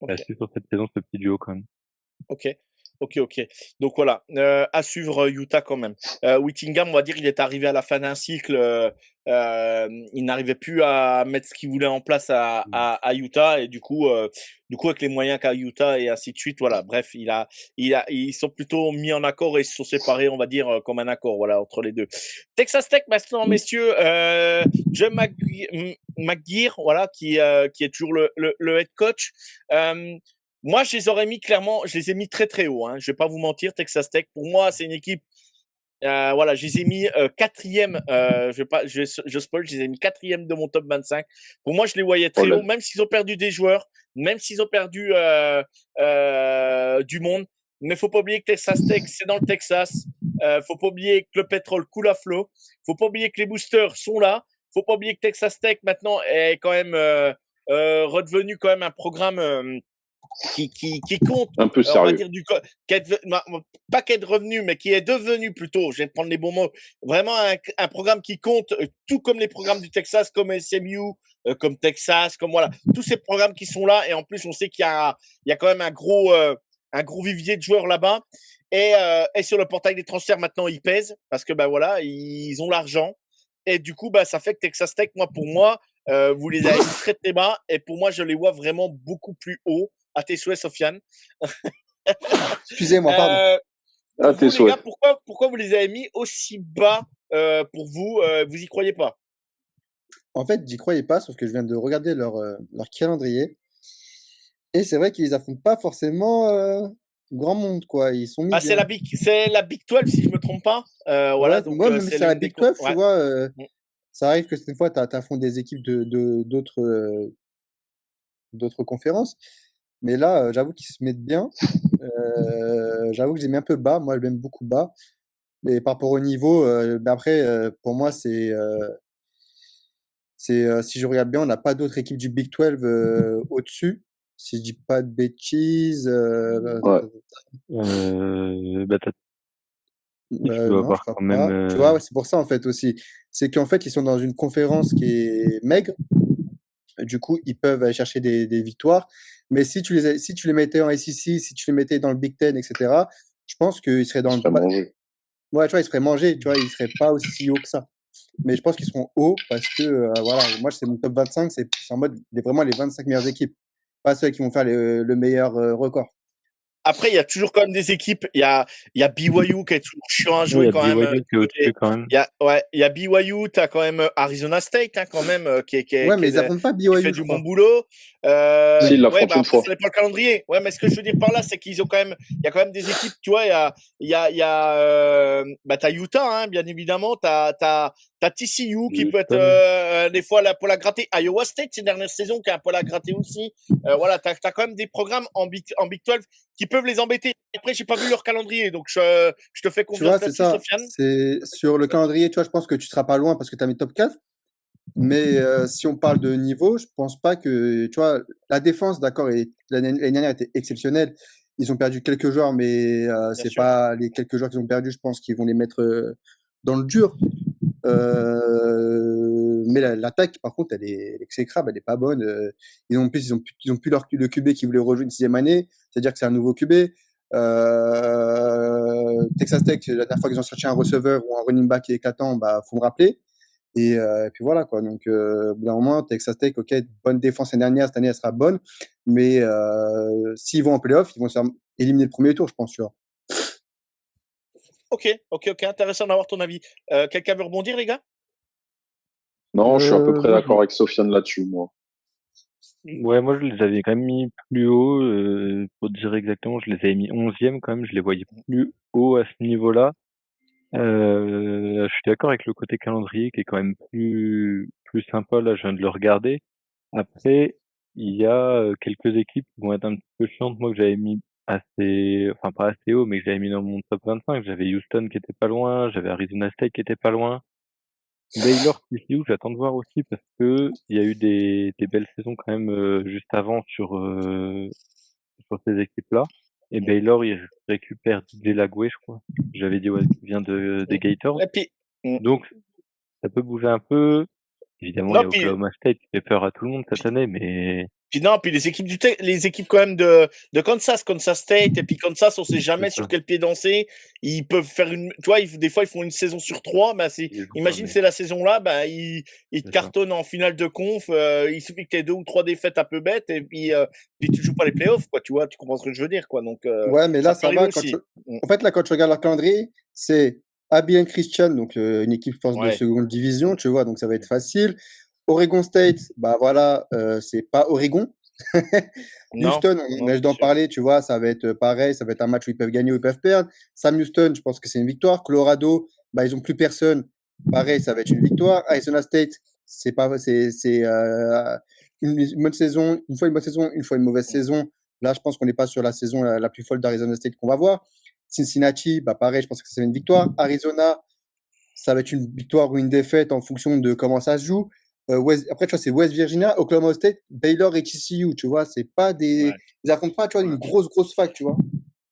à suivre sur cette saison, ce petit duo quand même. ok, ok. Donc voilà, à suivre Utah quand même. Whittingham, on va dire, il est arrivé à la fin d'un cycle. Il n'arrivait plus à mettre ce qu'il voulait en place à Utah et du coup avec les moyens qu'a Utah et ainsi de suite, voilà. Bref, ils sont plutôt mis en accord et ils se sont séparés, on va dire, comme un accord, voilà, entre les deux. Texas Tech, maintenant, messieurs, John McGear, voilà, qui est toujours le head coach. Moi, je les aurais mis clairement, je les ai mis très très haut. Hein. Je vais pas vous mentir, Texas Tech. Pour moi, c'est une équipe. Voilà, je les ai mis quatrième. Je spoil, je les ai mis quatrième de mon top 25. Pour moi, je les voyais très haut, même s'ils ont perdu des joueurs, même s'ils ont perdu du monde. Mais faut pas oublier que Texas Tech, c'est dans le Texas. Faut pas oublier que le pétrole coule à flot. Faut pas oublier que les boosters sont là. Faut pas oublier que Texas Tech maintenant est quand même redevenu quand même un programme. Qui compte, Un peu on va sérieux. dire, pas qu'être revenu, mais qui est devenu plutôt, je vais prendre les bons mots, vraiment un programme qui compte, tout comme les programmes du Texas, comme SMU, comme Texas, comme voilà, tous ces programmes qui sont là, et en plus, on sait il y a quand même un gros, un gros vivier de joueurs là-bas. Et sur le portail des transferts, maintenant, ils pèsent parce que, bah voilà, ils ont l'argent. Et du coup, bah, ça fait que Texas Tech, pour moi, vous les avez mis très très bas. Et pour moi, je les vois vraiment beaucoup plus haut. À tes souhaits, Sofiane. Excusez-moi, pardon. Ah, Pour tes vous, les gars, souhaits. pourquoi vous les avez mis aussi bas pour vous vous y croyez pas? En fait, j'y croyais pas, sauf que je viens de regarder leur calendrier. Et c'est vrai qu'ils affrontent pas forcément grand monde, quoi. Ils sont mis Ah, bien. c'est la Big 12, si je me trompe pas. Ouais, Voilà, donc moi, même si c'est c'est la l'une des Big 12, tu ouais. vois, Mm. ça arrive que cette fois, t'affrontes des équipes d'autres conférences. Mais là, j'avoue qu'ils se mettent bien. J'avoue que j'ai mis un peu bas. Moi, je l'aime beaucoup bas. Mais par rapport au niveau, mais après, pour moi, si je regarde bien, on n'a pas d'autres équipes du Big 12 au-dessus. Si je dis pas de bêtises. Ouais. Bah, tu dois Non, je avoir crois quand même. pas. Tu vois, ouais, c'est pour ça en fait aussi. C'est qu'en fait, ils sont dans une conférence qui est maigre. Du coup, ils peuvent aller chercher des victoires. Mais si tu les mettais en SEC, si tu les mettais dans le Big Ten, etc., je pense qu'ils seraient Il dans le. serait mangé. Ouais, tu vois, ils seraient mangés. Tu vois, ils seraient pas aussi hauts que ça. Mais je pense qu'ils seront hauts parce que, voilà, moi, c'est mon top 25. C'est en mode vraiment les 25 meilleures équipes. Pas ceux qui vont faire le meilleur record. Après, il y a toujours quand même des équipes. Il y a BYU qui est toujours chiant à Oui, il jouer y a quand même. BYU qui est au-dessus quand même. Il y a BYU, tu as quand même Arizona State quand même Ouais, mais ils affrontent pas qui fait BYU, je du bon crois. boulot. Si, il Ouais, l'affronte bah une après, fois. ça dépend le calendrier. Ouais, mais ce que je veux dire par là, c'est qu'ils ont quand même, il y a quand même des équipes, tu vois, il y a bah, t'as Utah, hein, bien évidemment, t'as TCU qui peut être Houston. des fois là pour la gratter. Iowa State, ces dernières saisons, qui a un peu la gratter aussi. Voilà, t'as quand même des programmes en Big 12 qui peuvent les embêter. Après, j'ai pas vu leur calendrier, donc je te fais Tu confiance vois, c'est là-dessus, ça. Sofiane. C'est sur le calendrier, tu vois, je pense que tu seras pas loin parce que tu as mis top 4. Mais si on parle de niveau, je pense pas que, tu vois, la défense, d'accord, l'année dernière était exceptionnelle. Ils ont perdu quelques joueurs, mais Bien c'est sûr. pas les quelques joueurs qu'ils ont perdus, je pense qu'ils vont les mettre dans le dur. Mais l'attaque, par contre, elle est exécrable, elle est pas bonne. En plus, ils ont plus le QB qui voulait rejouer une sixième année, c'est-à-dire que c'est un nouveau QB. Texas Tech, la dernière fois qu'ils ont sorti un receveur ou un running back qui est éclatant, bah, faut me rappeler. Et puis voilà, quoi. Donc, au bout d'un moment, Texas Tech, ok, bonne défense l'année dernière, cette année, elle sera bonne. Mais s'ils vont en playoff, ils vont se faire éliminer le premier tour, je pense, tu vois. Ok, intéressant d'avoir ton avis. Quelqu'un veut rebondir, les gars? Non, je suis à peu près Moi, d'accord avec Sofiane là-dessus, moi. ouais, moi, je les avais quand même mis plus haut. Pour dire exactement, je les avais mis 11e quand même. Je les voyais plus haut à ce niveau-là. Je suis d'accord avec le côté calendrier qui est quand même plus sympa. Là, je viens de le regarder. Après, il y a quelques équipes qui vont être un petit peu chiantes. Moi, que j'avais mis enfin pas assez haut, mais que j'avais mis dans mon top 25. J'avais Houston qui était pas loin. J'avais Arizona State qui était pas loin. Baylor, TCU, j'attends de voir aussi parce que il y a eu des belles saisons quand même juste avant sur ces équipes-là. Et Baylor, il récupère DJ Lagway, je crois. J'avais dit ouais, qui vient des Gators. Et puis, Donc ça peut bouger un peu. Évidemment, il y non, a Oklahoma State qui fait peur à tout le monde cette année, mais puis les équipes les équipes quand même de Kansas State, et puis Kansas, on sait c'est jamais sur ça. quel pied danser. Ils peuvent faire tu vois, des fois, ils font une saison sur trois. Bah, Ils jouent pas, imagine, mais c'est la saison là, bah, ils te c'est ça. cartonnent en finale de conf. Il suffit que tu aies deux ou trois défaites un peu bêtes, et puis tu joues pas les playoffs, quoi. Tu vois, tu comprends ce que je veux dire, quoi. Donc, Ouais, mais ça là, peut ça arriver va. aussi. En fait, là, quand tu regardes leur calendrier, c'est Abilene Christian, donc une équipe, je pense, de Ouais. seconde division, tu vois, donc ça va être facile. Oregon State, bah voilà, c'est pas Oregon. Non, Houston, on non, vient c'est d'en sûr. parler, tu vois, ça va être pareil, ça va être un match où ils peuvent gagner ou ils peuvent perdre. Sam Houston, je pense que c'est une victoire. Colorado, bah, ils ont plus personne. Pareil, ça va être une victoire. Arizona State, c'est pas, c'est une bonne saison, une bonne saison, une fois une mauvaise saison. Là, je pense qu'on n'est pas sur la saison la plus folle d'Arizona State qu'on va voir. Cincinnati, bah pareil, je pense que c'est une victoire. Arizona, ça va être une victoire ou une défaite en fonction de comment ça se joue. Après, tu vois, c'est West Virginia, Oklahoma State, Baylor et TCU, tu vois, c'est pas des. Ouais. Ils affrontent pas, tu vois, une grosse fac, tu vois.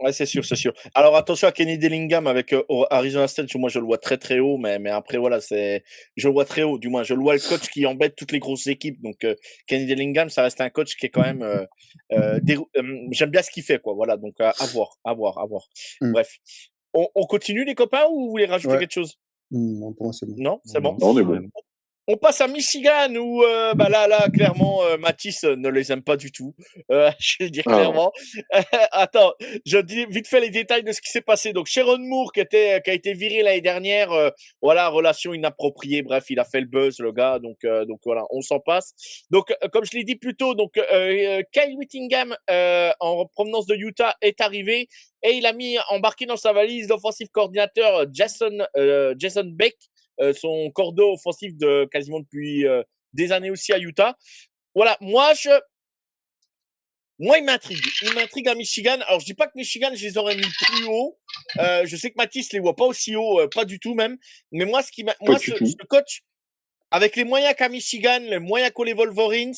Ouais, c'est sûr, c'est sûr. Alors attention à Kenny Dillingham avec Arizona State, moi je le vois très très haut, mais après voilà, je le vois très haut, du moins je le vois le coach qui embête toutes les grosses équipes. Donc Kenny Dillingham, ça reste un coach qui est quand même, j'aime bien ce qu'il fait quoi. Voilà, donc à voir, à voir, à voir. Hmm. Bref, on continue les copains ou vous voulez rajouter Ouais. quelque chose? Non, pour moi, c'est bon. Non, c'est bon. Non, on est bon. On passe à Michigan où là clairement Matisse ne les aime pas du tout. Je vais le dire Ah. clairement. Attends, je dis vite fait les détails de ce qui s'est passé. Donc Sharon Moore qui a été viré l'année dernière, voilà, relation inappropriée. Bref, il a fait le buzz le gars. Donc voilà, on s'en passe. Donc comme je l'ai dit plus tôt, donc Kyle Whittingham en provenance de Utah est arrivé et il a embarqué dans sa valise l'offensive coordinateur Jason Beck. Son cordeau offensif de quasiment depuis des années aussi à Utah. Voilà, moi, il m'intrigue. Il m'intrigue à Michigan. Alors, je dis pas que Michigan, je les aurais mis plus haut. Je sais que Mathis les voit pas aussi haut, pas du tout même. Mais moi, ce coach, avec les moyens qu'a Michigan, les moyens qu'ont les Wolverines,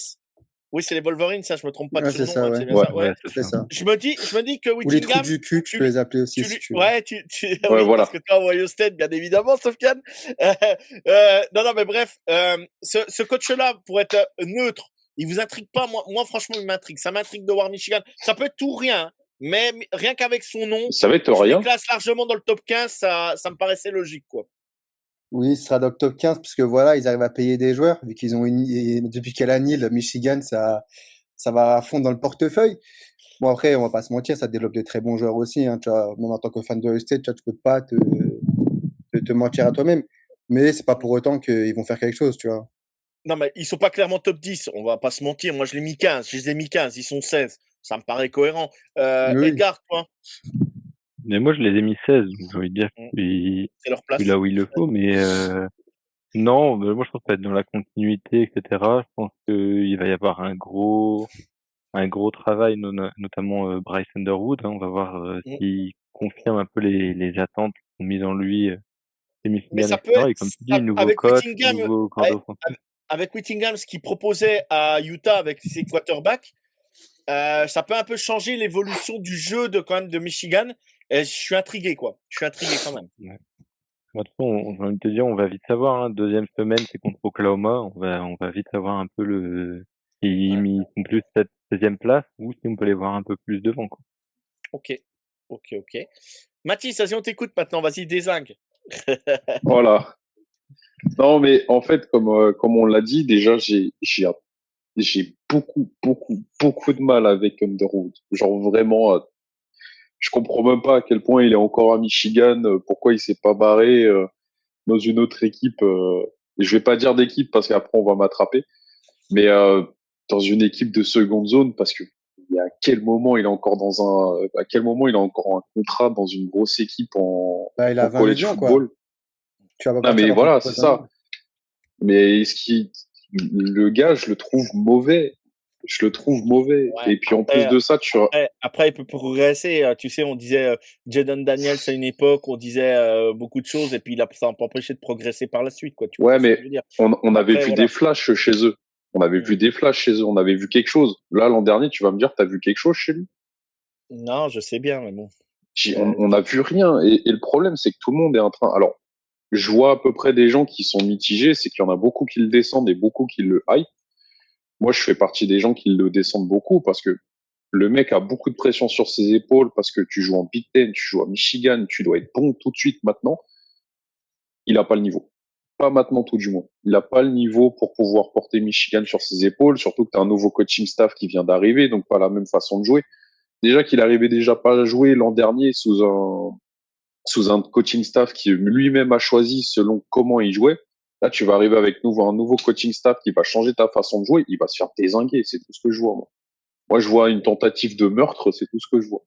oui, c'est les Wolverines, ça, je me trompe pas de Ouais, c'est surnom, ça, hein, ouais. c'est bien ça, ouais. C'est ça. Je me dis que Ou les trous Whittingham, du cul, tu peux les appeler aussi si tu veux. ouais, Ouais, oui, voilà. parce que tu as Ohio State, bien évidemment, Sofiane. Non, mais bref, ce coach-là, pour être neutre, il vous intrigue pas. Moi, franchement, il m'intrigue. Ça m'intrigue de voir Michigan. Ça peut être tout rien, hein, mais rien qu'avec son nom, Ça va être je les rien. classe largement dans le top 15. Ça me paraissait logique, quoi. Oui, ce sera dans le top 15, puisque voilà, ils arrivent à payer des joueurs, vu qu'ils ont depuis quelle année, le Michigan, ça va à fond dans le portefeuille. Bon, après, on va pas se mentir, ça développe des très bons joueurs aussi, hein, tu vois, même en tant que fan de Ohio State, tu vois, tu peux pas te mentir à toi-même. Mais c'est pas pour autant qu'ils vont faire quelque chose, tu vois. Non, mais ils sont pas clairement top 10. On va pas se mentir. Moi, je l'ai mis 15. Je les ai mis 15. Ils sont 16. Ça me paraît cohérent. Mais oui. Edgar, toi, Mais moi, je les ai mis 16, donc j'ai envie de dire c'est leur place. puis là où il le faut, mais non, moi je pense que ça va être dans la continuité, etc. Je pense qu'il va y avoir un gros travail, notamment Bryce Underwood. Hein, on va voir s'il confirme un peu les attentes qui sont mises en lui, chez Mais Michigan, ça peut etc. être Et comme tu dis, nouveau avec coach, Whittingham, nouveau corps offensif. avec Whittingham, ce qu'il proposait à Utah avec ses quarterbacks, ça peut un peu changer l'évolution du jeu quand même de Michigan. Et je suis intrigué, quoi. Je suis intrigué quand même. Ouais. De toute façon, j'ai envie de te dire, on va vite savoir. Hein. Deuxième semaine, c'est contre Oklahoma. On va vite savoir un peu s'ils sont plus cette 16e place ou si on peut les voir un peu plus devant. Quoi. Ok. Mathis, vas-y, on t'écoute maintenant. Vas-y, dézingue. Voilà. Non, mais en fait, comme on l'a dit, déjà, j'ai beaucoup de mal avec Underwood. Genre vraiment, je comprends même pas à quel point il est encore à Michigan, pourquoi il s'est pas barré dans une autre équipe. Et je vais pas dire d'équipe parce qu'après on va m'attraper, mais dans une équipe de seconde zone parce que à quel moment il est encore à quel moment il a encore un contrat dans une grosse équipe Bah, il a en 20 college millions, quoi. football. Tu vas pas Non, partir mais dans voilà, ton c'est ça. Mais le gars, je le trouve mauvais. Je le trouve mauvais. Ouais, Et puis en plus de ça, après, il peut progresser. Tu sais, on disait Jaden Daniels à une époque, on disait beaucoup de choses, et puis ça n'a pas empêché de progresser par la suite, quoi. Tu vois ouais, ce que je mais veux dire. on avait Après, vu voilà. des flashs chez eux. On avait vu des flashs chez eux. On avait vu quelque chose. Là, l'an dernier, tu vas me dire, t'as vu quelque chose chez lui? Non, je sais bien, mais bon. On a vu rien. Et le problème, c'est que tout le monde est en train. Alors, je vois à peu près des gens qui sont mitigés. C'est qu'il y en a beaucoup qui le descendent et beaucoup qui le hype. Moi, je fais partie des gens qui le descendent beaucoup parce que le mec a beaucoup de pression sur ses épaules parce que tu joues en Big Ten, tu joues à Michigan, tu dois être bon tout de suite maintenant. Il a pas le niveau. Pas maintenant tout du moins. Il a pas le niveau pour pouvoir porter Michigan sur ses épaules, surtout que tu as un nouveau coaching staff qui vient d'arriver, donc pas la même façon de jouer. Déjà qu'il arrivait déjà pas à jouer l'an dernier sous un coaching staff qui lui-même a choisi selon comment il jouait. Là, tu vas arriver avec un nouveau coaching staff qui va changer ta façon de jouer. Il va se faire dézinguer. C'est tout ce que je vois, moi. Moi, je vois une tentative de meurtre. C'est tout ce que je vois.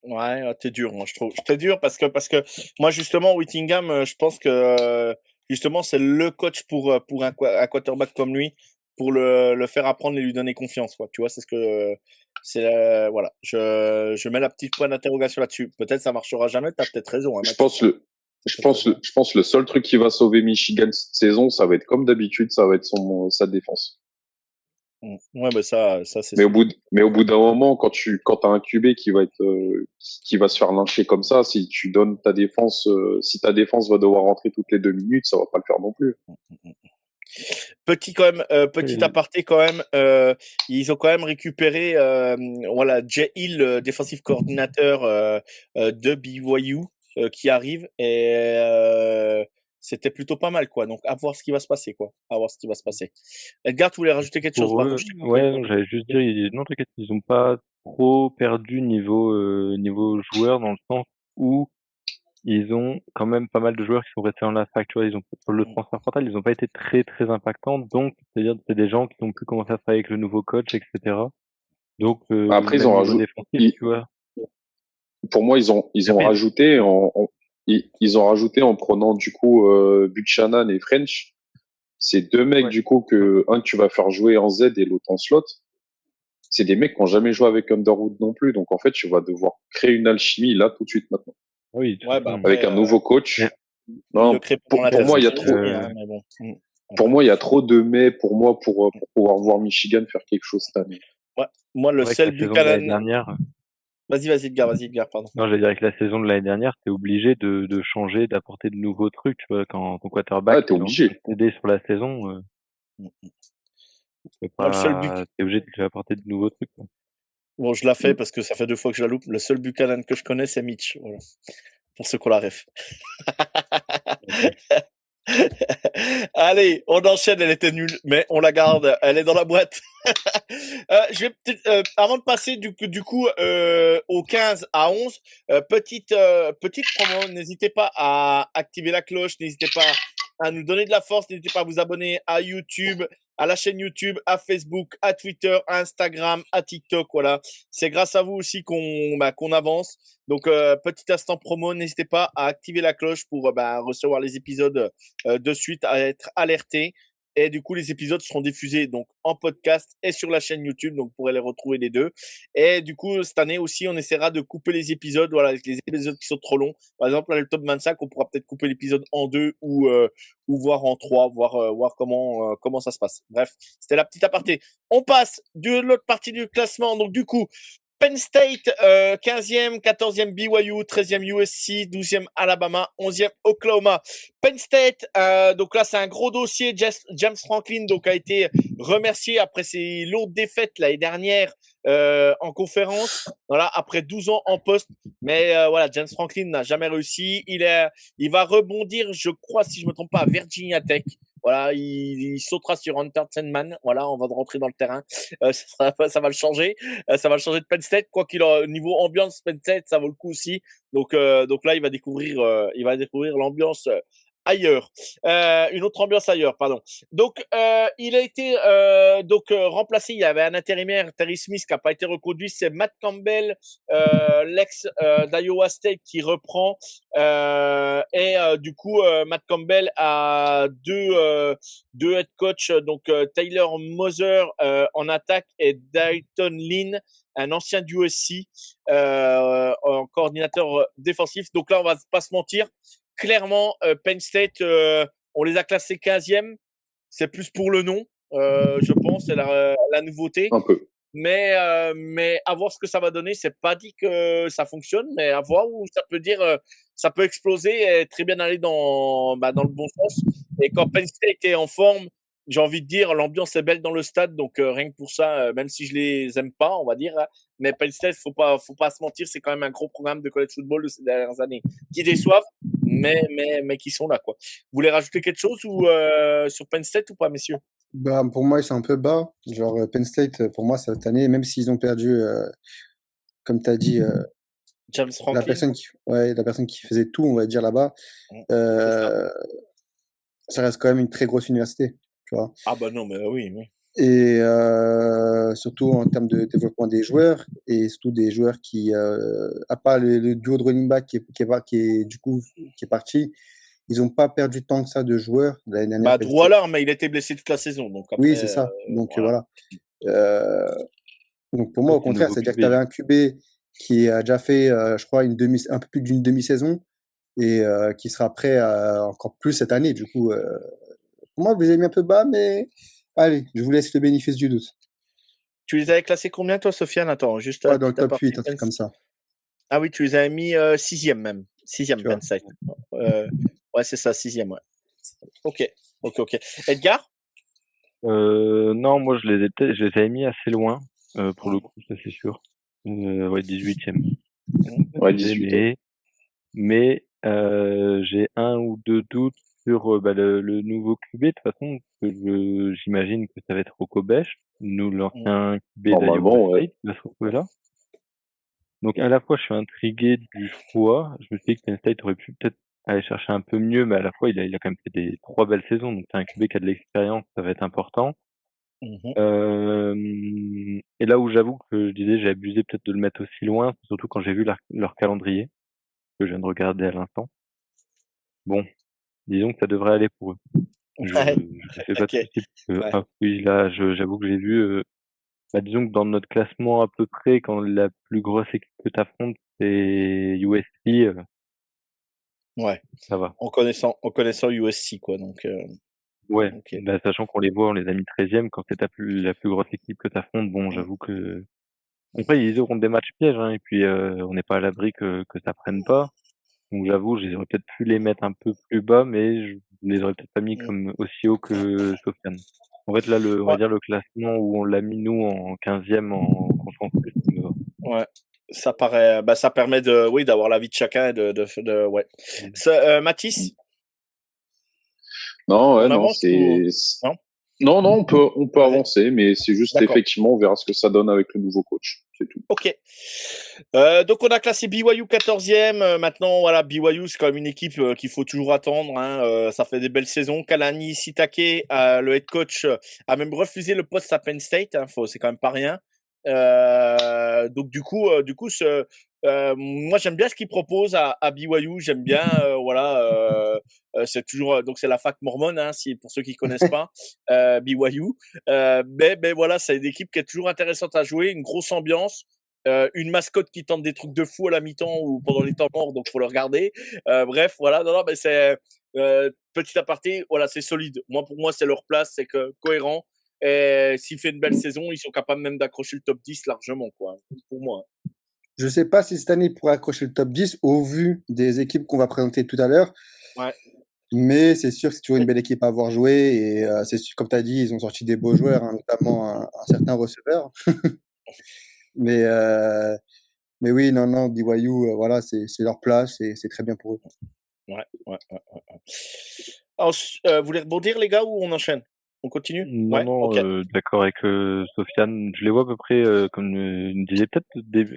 Ouais, t'es dur, moi, je trouve. T'es dur parce que moi, justement, Whittingham, je pense que justement, c'est le coach pour un quarterback comme lui, pour le faire apprendre et lui donner confiance, quoi. Tu vois, c'est ce que c'est voilà. Je mets la petite point d'interrogation là-dessus. Peut-être ça marchera jamais. T'as peut-être raison. Hein, Je pense le seul truc qui va sauver Michigan cette saison, ça va être comme d'habitude, ça va être sa défense. Ouais, bah ça c'est Mais sûr. mais au bout d'un moment, quand t'as un QB qui va qui va se faire lyncher comme ça, si tu donnes ta défense, si ta défense va devoir rentrer toutes les 2 minutes, ça va pas le faire non plus. Petit quand même, petit Et- aparté quand même, ils ont quand même récupéré, voilà, Jay Hill, défensif coordinateur de BYU, qui arrive et c'était plutôt pas mal quoi. Donc à voir ce qui va se passer quoi. À voir ce qui va se passer. Edgar, tu voulais rajouter quelque chose? Pour Pardon, eux, je t'ai coupé. ouais, non, j'allais juste dire, non, t'inquiète, ils ont pas trop perdu niveau joueur dans le sens où ils ont quand même pas mal de joueurs qui sont restés en la fac, tu vois, ils ont, sur le transfert portal, ils ont pas été très, très impactants, donc, c'est-à-dire, c'est des gens qui ont pu commencer à travailler avec le nouveau coach, etc. Donc, Après, même niveau défensif, tu vois. pour moi, ils ont Après, rajouté ils ont rajouté en prenant du coup Buchanan et French. C'est deux mecs ouais, du coup ouais. que un que tu vas faire jouer en Z et l'autre en slot. C'est des mecs qui n'ont jamais joué avec Underwood non plus. Donc en fait, tu vas devoir créer une alchimie là tout de suite maintenant Oui, de toute Ouais, bah façon. avec après, un nouveau Mais, coach. il le Non, crée pendant mais pour moi, il y a reste, l'intersaison trop. aussi, hein, mais bon. Pour Après. moi, il y a trop de mais pour moi pour pouvoir voir Michigan faire quelque chose cette année. Ouais. Moi, le c'est vrai que seul la saison de l'année Buchanan. dernière, Vas-y, Edgar, pardon. non, j'allais dire avec la saison de l'année dernière, t'es obligé de changer, d'apporter de nouveaux trucs, tu vois, quand ton quarterback, Ah, t'es il lance un obligé. TD sur la saison, Moi, le seul Buchanan. t'es obligé de lui apporter de nouveaux trucs, quoi. Bon, je la fais Mm. parce que ça fait 2 fois que je la loupe. Le seul Buchanan que je connais, c'est Mitch. Voilà. Pour ceux qui ont la ref. Ok. Allez, on enchaîne. Elle était nulle, mais on la garde. Elle est dans la boîte. Je vais peut-être, avant de passer du coup au 15 à 11, petite promo. N'hésitez pas à activer la cloche. N'hésitez pas à nous donner de la force. N'hésitez pas à vous abonner à YouTube, à la chaîne YouTube, à Facebook, à Twitter, à Instagram, à TikTok. Voilà, c'est grâce à vous aussi qu'on avance. Donc petit instant promo. N'hésitez pas à activer la cloche pour recevoir les épisodes de suite, à être alerté. Et du coup, les épisodes seront diffusés donc en podcast et sur la chaîne YouTube, donc vous pourrez les retrouver les deux. Et du coup, cette année aussi, on essaiera de couper les épisodes, voilà, les épisodes qui sont trop longs. Par exemple, là, le top 25, on pourra peut-être couper l'épisode en deux ou voir en trois, voir comment ça se passe. Bref, c'était la petite aparté. On passe de l'autre partie du classement. Donc du coup, Penn State, 15e, 14e BYU, 13e USC, 12e Alabama, 11e Oklahoma. Penn State, donc là c'est un gros dossier. James Franklin donc a été remercié après ses lourdes défaites l'année dernière en conférence. Voilà, après 12 ans en poste, mais voilà, James Franklin n'a jamais réussi. Il va rebondir, je crois, si je me trompe pas, à Virginia Tech. Voilà, il sautera sur Entertainment. Voilà, on va rentrer dans le terrain. Ça va le changer. Ça va le changer de Penn State. Quoi qu'il a niveau ambiance, Penn State, ça vaut le coup aussi. Donc là, il va découvrir l'ambiance ailleurs, une autre ambiance ailleurs, pardon. Donc, il a été remplacé. Il y avait un intérimaire, Terry Smith, qui n'a pas été reconduit. C'est Matt Campbell, l'ex d'Iowa State, qui reprend. Du coup, Matt Campbell a deux head coach, donc Tyler Moser en attaque et Dalton Lynn, un ancien du USC, en coordinateur défensif. Donc là, on va pas se mentir. Clairement, Penn State, on les a classés 15e. C'est plus pour le nom, je pense, c'est la nouveauté. Un peu. Mais à voir ce que ça va donner. C'est pas dit que ça fonctionne, mais à voir où ça peut dire, ça peut exploser et très bien aller dans le bon sens. Et quand Penn State est en forme, j'ai envie de dire, l'ambiance est belle dans le stade. Donc rien que pour ça, même si je les aime pas, on va dire, hein, mais Penn State, faut pas se mentir, c'est quand même un gros programme de college football de ces dernières années qui déçoivent, mais qui sont là, quoi. Vous voulez rajouter quelque chose ou sur Penn State ou pas, messieurs? Bah, pour moi, ils sont un peu bas. Genre, Penn State, pour moi, cette année, même s'ils ont perdu, comme tu as dit, James Franklin. la personne qui faisait tout, on va dire là-bas, C'est ça. euh, ça reste quand même une très grosse université, tu vois. Ah bah non, mais oui, oui. Et surtout en termes de développement des joueurs, et surtout des joueurs qui, à part le duo de running back qui est parti, ils n'ont pas perdu tant que ça de joueurs l'année dernière. Bah Penn Drew State. Aller, mais il était blessé toute la saison, donc Oui, après, c'est ça. Donc voilà. voilà. Euh, donc pour moi, Ouais, au c'est le contraire, nouveau c'est-à-dire que QB, tu avais du un coup. QB qui a déjà fait, je crois, un peu plus d'une demi-saison et qui sera prêt encore plus cette année. Du coup, pour moi, vous les avez mis un peu bas, mais allez, je vous laisse le bénéfice du doute. Tu les avais classés combien, toi, Sofiane? Attends, juste Ouais, dans le petit top aparté. 8, un truc comme ça, Ah oui, tu les avais mis sixième même. Sixième, tu vois. Penn State. Ouais, c'est ça, sixième, ouais. Ok, ok. Edgar? Non, moi je les avais mis assez loin, pour le coup, ça c'est sûr. Ouais, 18e. Ouais, 18. Mais j'ai un ou deux doutes sur le nouveau QB. De toute façon, j'imagine que ça va être Rocco Beche, nous l'ancien QB d'Iowa Normalement, ouais. State, qui va se retrouver là. Donc à la fois, je suis intrigué du choix. Je me suis dit que Penn State aurait pu peut-être aller chercher un peu mieux, mais à la fois, il a quand même fait des 3 belles saisons. Donc c'est un QB qui a de l'expérience, ça va être important. Mhm. Et là où j'avoue que je disais j'ai abusé peut-être de le mettre aussi loin, c'est surtout quand j'ai vu leur calendrier, que je viens de regarder à l'instant. Bon, disons que ça devrait aller pour eux. Je Ouais, me fais pas de ok. soucis parce que, Ouais. ah oui, là, j'avoue que j'ai vu, disons que dans notre classement à peu près, quand la plus grosse équipe que t'affrontes, c'est USC, Ouais. ça va. En connaissant USC, quoi. Donc, Ouais, ok. sachant qu'on les voit, on les a mis 13e, quand c'est la plus grosse équipe que t'affrontes, bon, Mm. j'avoue que après ils auront des matchs pièges, hein, et puis on n'est pas à l'abri que ça prenne pas. Donc j'avoue, j'aurais peut-être pu les mettre un peu plus bas, mais je les aurais peut-être pas mis Mm. comme aussi haut que Sofiane. En fait, là, on va Ouais, dire le classement où on l'a mis nous en 15e en consensus, ça me va. ouais. Ça paraît, ça permet oui, d'avoir l'avis de chacun et ouais. Mathis, Non, ouais, on non, avance ou non? Non, on peut Vas-y. avancer, mais c'est juste D'accord. effectivement, on verra ce que ça donne avec le nouveau coach. C'est tout. Ok. Donc on a classé BYU 14e. Maintenant, voilà, BYU, c'est quand même une équipe qu'il faut toujours attendre, hein. Ça fait des belles saisons. Kalani Sitake, le head coach, a même refusé le poste à Penn State, hein. C'est quand même pas rien. Donc moi j'aime bien ce qu'il propose à BYU. J'aime bien, voilà. C'est toujours donc c'est la fac mormone, hein, pour ceux qui connaissent pas BYU. Mais voilà, c'est une équipe qui est toujours intéressante à jouer, une grosse ambiance. Une mascotte qui tente des trucs de fou à la mi-temps ou pendant les temps morts, donc faut le regarder. Bref, voilà, non, mais c'est petit aparté, voilà, c'est solide. Pour moi, c'est leur place, c'est que cohérent. Et s'il fait une belle saison, ils sont capables même d'accrocher le top 10 largement, quoi. Pour moi. Je sais pas si cette année il pourrait accrocher le top 10 au vu des équipes qu'on va présenter tout à l'heure, Ouais. mais c'est sûr que c'est toujours une belle équipe à avoir joué et c'est sûr, comme tu as dit, ils ont sorti des beaux joueurs, hein, notamment un certain receveur. Mais, euh, mais oui, non, BYU, voilà, c'est leur place et c'est très bien pour eux. Ouais. Alors, vous voulez rebondir, les gars, ou on enchaîne? On continue? Non, Ouais, non, ok. d'accord avec Sofiane. Je les vois à peu près, comme il me disait, peut-être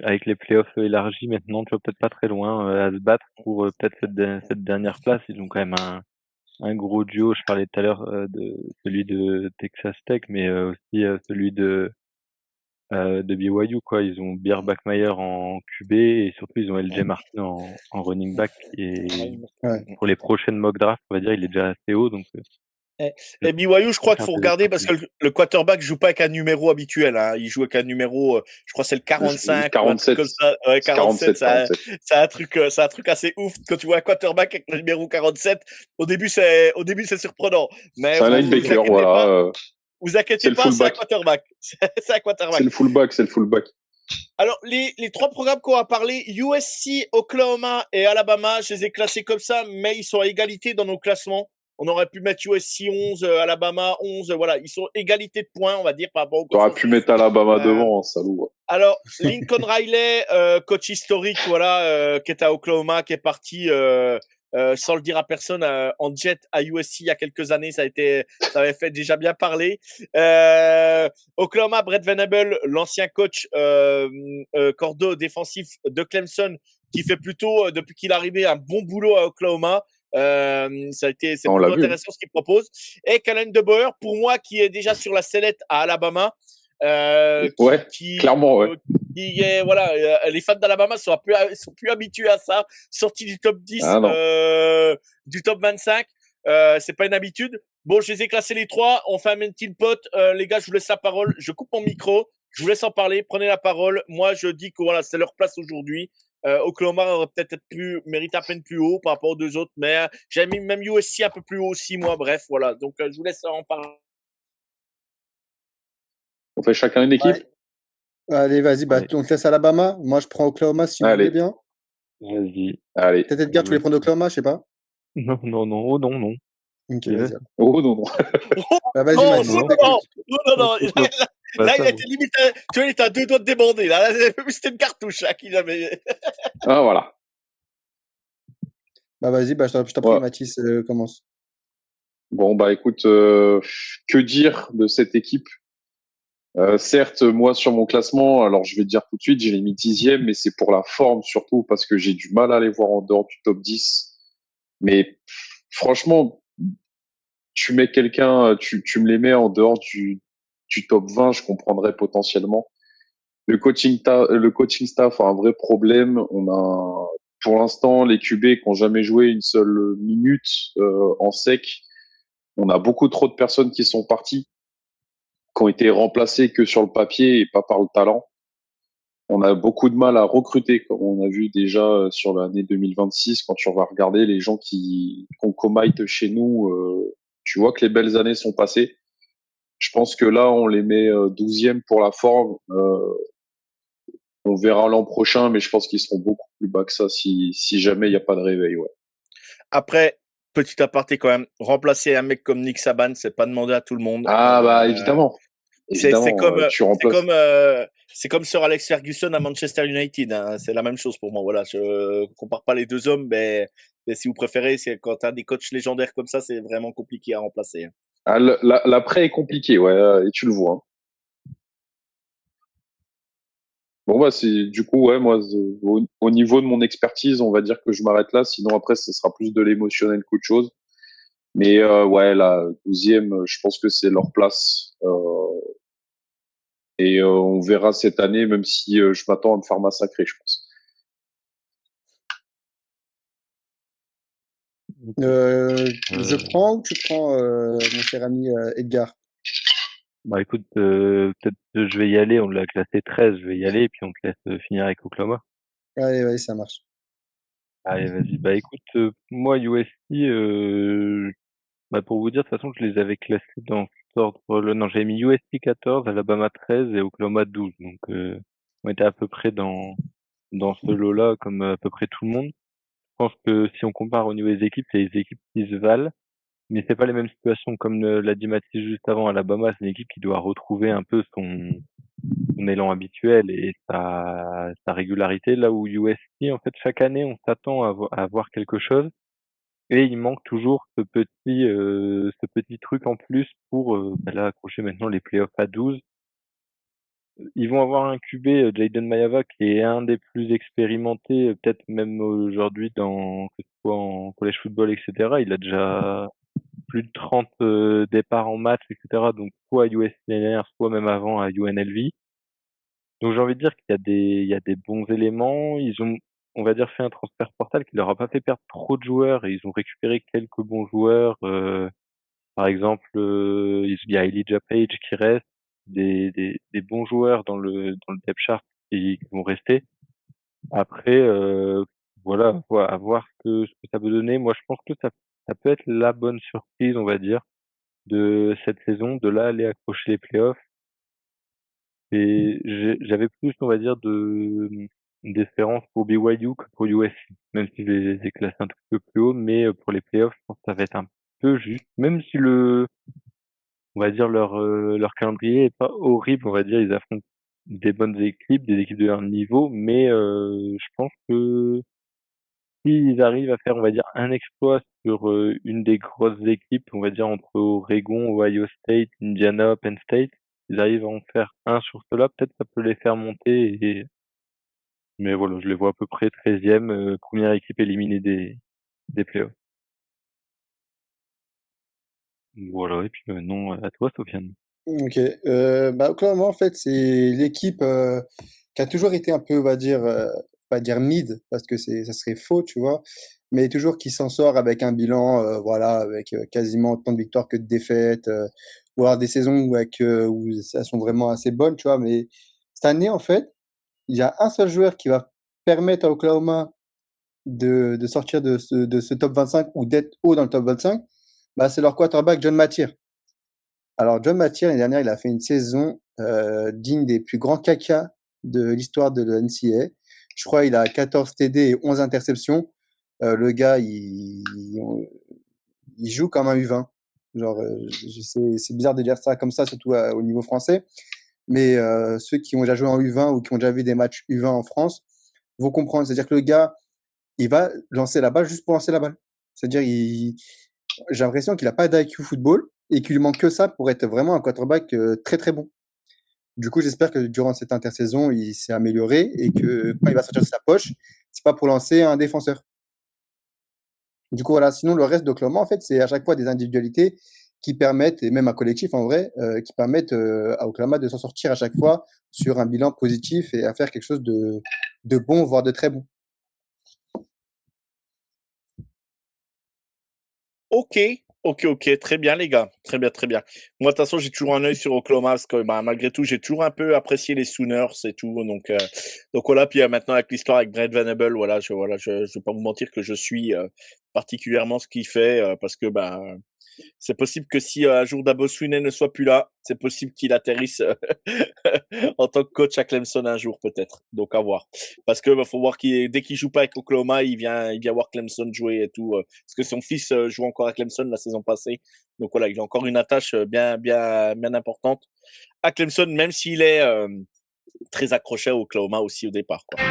avec les playoffs élargis maintenant, tu vois, peut-être pas très loin à se battre pour peut-être cette dernière place. Ils ont quand même un gros duo. Je parlais tout à l'heure de celui de Texas Tech, mais aussi celui de BYU, quoi. Ils ont Bear Backmeyer en QB et surtout ils ont LJ Martin en running back qui est, Ouais. pour les prochaines mock drafts, on va dire, il est déjà assez haut, donc Et BYU, je crois c'est qu'il faut regarder parce intéressant. que le quarterback joue pas avec un numéro habituel, hein. Il joue avec un numéro, je crois que c'est le 45 ou un truc 47. comme ça. Ouais, C'est 47, 47, 47. c'est un truc assez ouf. Quand tu vois un quarterback avec le numéro 47, au début c'est surprenant. Mais C'est un vous linebacker, inquiétez voilà. pas, vous C'est inquiétez le pas, c'est un fullback. quarterback. C'est un C'est quarterback. le fullback, c'est le fullback. Alors, les trois programmes qu'on va parler, USC, Oklahoma et Alabama, je les ai classés comme ça, mais ils sont à égalité dans nos classements. On aurait pu mettre USC 11, Alabama 11, voilà, ils sont égalité de points, on va dire, par rapport au T'aurais pu consensus. mettre Alabama Euh, devant, hein, salaud. alors, Lincoln Riley, coach historique, voilà, qui est à Oklahoma, qui est parti, sans le dire à personne, en jet à USC il y a quelques années, ça avait fait déjà bien parler. Oklahoma, Brett Venables, l'ancien coach cordeau défensif de Clemson, qui fait plutôt, depuis qu'il est arrivé, un bon boulot à Oklahoma. C'est On l'a plutôt vu. intéressant ce qu'il propose. Et Kalen DeBoer, pour moi, qui est déjà sur la sellette à Alabama, Ouais, clairement, ouais. voilà, les fans d'Alabama sont plus habitués à ça. Sorti du top 10, Ah non. du top 25, c'est pas une habitude. Bon, je les ai classés les trois. On fait un melting pot. Les gars, je vous laisse la parole. Je coupe mon micro. Je vous laisse en parler. Prenez la parole. Moi, je dis que voilà, c'est leur place aujourd'hui. Oklahoma aurait peut-être mérite à peine plus haut par rapport aux deux autres, mais j'ai mis même USC un peu plus haut aussi, moi. Bref, voilà. Donc, je vous laisse en parler. On fait chacun une Ouais, équipe. Allez, vas-y, bah, Ouais, on te laisse Alabama. Moi, je prends Oklahoma si vous voulez Allez, bien. vas-y. allez. Peut-être Edgar, tu voulais prendre Oklahoma, je sais pas. Non, non, non, oh non, non. Ok, Et là, vas-y. Alors. Oh non, non. Bah, vas-y, Oh, non, Mathis, non, on non, non, t'écoute. non, non, non. oh, oh, pas Là, il ça, a moi. été limite, tu vois, il était à 2 doigts de déborder, là. C'était une cartouche, là, qu'il avait. Ah, voilà. Bah, vas-y, bah, je t'en prie, Ouais. Mathis, commence. Bon, bah écoute, que dire de cette équipe? Certes, moi sur mon classement, alors je vais te dire tout de suite, j'ai mis 10e, mais c'est pour la forme surtout parce que j'ai du mal à les voir en dehors du top 10. Mais franchement, tu mets quelqu'un, tu me les mets en dehors du top 20, je comprendrais potentiellement. Le coaching staff a un vrai problème. Pour l'instant, les QB qui n'ont jamais joué une seule minute en sec. On a beaucoup trop de personnes qui sont parties, qui ont été remplacées que sur le papier et pas par le talent. On a beaucoup de mal à recruter, comme on a vu déjà sur l'année 2026. Quand tu vas regarder les gens qu'on commite chez nous, tu vois que les belles années sont passées. Je pense que là, on les met 12e pour la forme. On verra l'an prochain, mais je pense qu'ils seront beaucoup plus bas que ça si jamais il n'y a pas de réveil. Ouais. Après, petit aparté quand même, remplacer un mec comme Nick Saban, c'est pas demander à tout le monde. Ah bah évidemment, C'est évidemment, comme, tu remplaces. c'est comme Sir Alex Ferguson à Manchester United, hein. C'est la même chose pour moi. Voilà, je compare pas les deux hommes, mais si vous préférez, c'est quand tu as des coachs légendaires comme ça, c'est vraiment compliqué à remplacer, hein. Ah, l'après est compliqué, ouais, et tu le vois. Hein. Bon bah c'est du coup ouais moi au niveau de mon expertise on va dire que je m'arrête là sinon après ce sera plus de l'émotionnel qu'autre chose mais ouais la 12e je pense que c'est leur place et on verra cette année même si je m'attends à me faire massacrer je pense. Je prends ou tu prends, mon cher ami Edgar? Bah écoute, peut-être je vais y aller, on l'a classé 13, je vais y aller et puis on te laisse finir avec Oklahoma. Allez, vas-y, ça marche. Allez, vas-y. Bah écoute, moi USC, bah pour vous dire, de toute façon, je les avais classés dans cet ordre. Non, j'avais mis USC 14, Alabama 13 et Oklahoma 12. Donc, on était à peu près dans ce lot-là, comme à peu près tout le monde. Je pense que si on compare au niveau des équipes, c'est les équipes qui se valent, mais c'est pas les mêmes situations. Comme l'a dit Mathis juste avant, Alabama, c'est une équipe qui doit retrouver un peu son élan habituel et sa régularité. Là où USC, en fait, chaque année, on s'attend à voir quelque chose. Et il manque toujours ce petit truc en plus pour bah là, accrocher maintenant les playoffs à 12. Ils vont avoir un QB, Jayden Mayava, qui est un des plus expérimentés, peut-être même aujourd'hui que ce soit en college football, etc. Il a déjà plus de 30 départs en match, etc. Donc soit à USCNR, soit même avant à UNLV. Donc j'ai envie de dire il y a des bons éléments. Ils ont, on va dire, fait un transfert portal qui leur a pas fait perdre trop de joueurs et ils ont récupéré quelques bons joueurs. Par exemple, il y a Elijah Page qui reste, des bons joueurs dans le depth chart qui vont rester. Après, voilà, à voir ce que ça peut donner. Moi, je pense que ça peut être la bonne surprise, on va dire, de cette saison, de là aller accrocher les playoffs. Et j'avais plus, on va dire, d'espérance pour BYU que pour USC, même si je les ai classés un tout petit peu plus haut, mais pour les playoffs, je pense que ça va être un peu juste, même si on va dire leur calendrier est pas horrible, on va dire, ils affrontent des bonnes équipes, des équipes de leur niveau, mais je pense que s'ils arrivent à faire, on va dire, un exploit sur une des grosses équipes, on va dire entre Oregon, Ohio State, Indiana, Penn State, ils arrivent à en faire un sur cela, peut-être ça peut les faire monter. Mais voilà, je les vois à peu près 13e, première équipe éliminée des playoffs. Voilà, et puis maintenant à toi, Sofiane. Ok. Bah, Oklahoma, en fait, c'est l'équipe qui a toujours été un peu, on va dire, pas dire mid, parce que ça serait faux, tu vois, mais toujours qui s'en sort avec un bilan, voilà, avec quasiment autant de victoires que de défaites, ou alors des saisons où elles sont vraiment assez bonnes, tu vois. Mais cette année, en fait, il y a un seul joueur qui va permettre à Oklahoma de sortir de ce top 25 ou d'être haut dans le top 25, bah, c'est leur quarterback John Mathieu. Alors, John Mathieu, l'année dernière, il a fait une saison digne des plus grands cacas de l'histoire de la NCAA. Je crois qu'il a 14 TD et 11 interceptions. Le gars, il joue comme un U20. Genre, c'est bizarre de dire ça comme ça, surtout au niveau français. Mais ceux qui ont déjà joué en U20 ou qui ont déjà vu des matchs U20 en France vont comprendre. C'est-à-dire que le gars, il va lancer la balle juste pour lancer la balle. C'est-à-dire, j'ai l'impression qu'il n'a pas d'IQ football et qu'il lui manque que ça pour être vraiment un quarterback très très bon. Du coup, j'espère que durant cette intersaison, il s'est amélioré et que quand il va sortir de sa poche, c'est pas pour lancer un défenseur. Du coup, voilà. Sinon, le reste d'Oklahoma, en fait, c'est à chaque fois des individualités qui permettent, et même un collectif en vrai, qui permettent à Oklahoma de s'en sortir à chaque fois sur un bilan positif et à faire quelque chose de bon, voire de très bon. Ok, ok, très bien les gars, très bien, très bien. Moi de toute façon j'ai toujours un œil sur Oklahoma parce que bah, malgré tout j'ai toujours un peu apprécié les Sooners et tout, donc voilà. Puis maintenant avec l'histoire avec Brett Venables, je vais pas vous mentir que je suis particulièrement ce qu'il fait parce que bah c'est possible que si un jour Dabo Swinney ne soit plus là, c'est possible qu'il atterrisse en tant que coach à Clemson un jour peut-être. Donc à voir. Parce que faut voir qu'il dès qu'il joue pas avec Oklahoma, il vient voir Clemson jouer et tout. Parce que son fils joue encore à Clemson la saison passée. Donc voilà, il a encore une attache bien importante à Clemson, même s'il est très accroché à Oklahoma aussi au départ, quoi.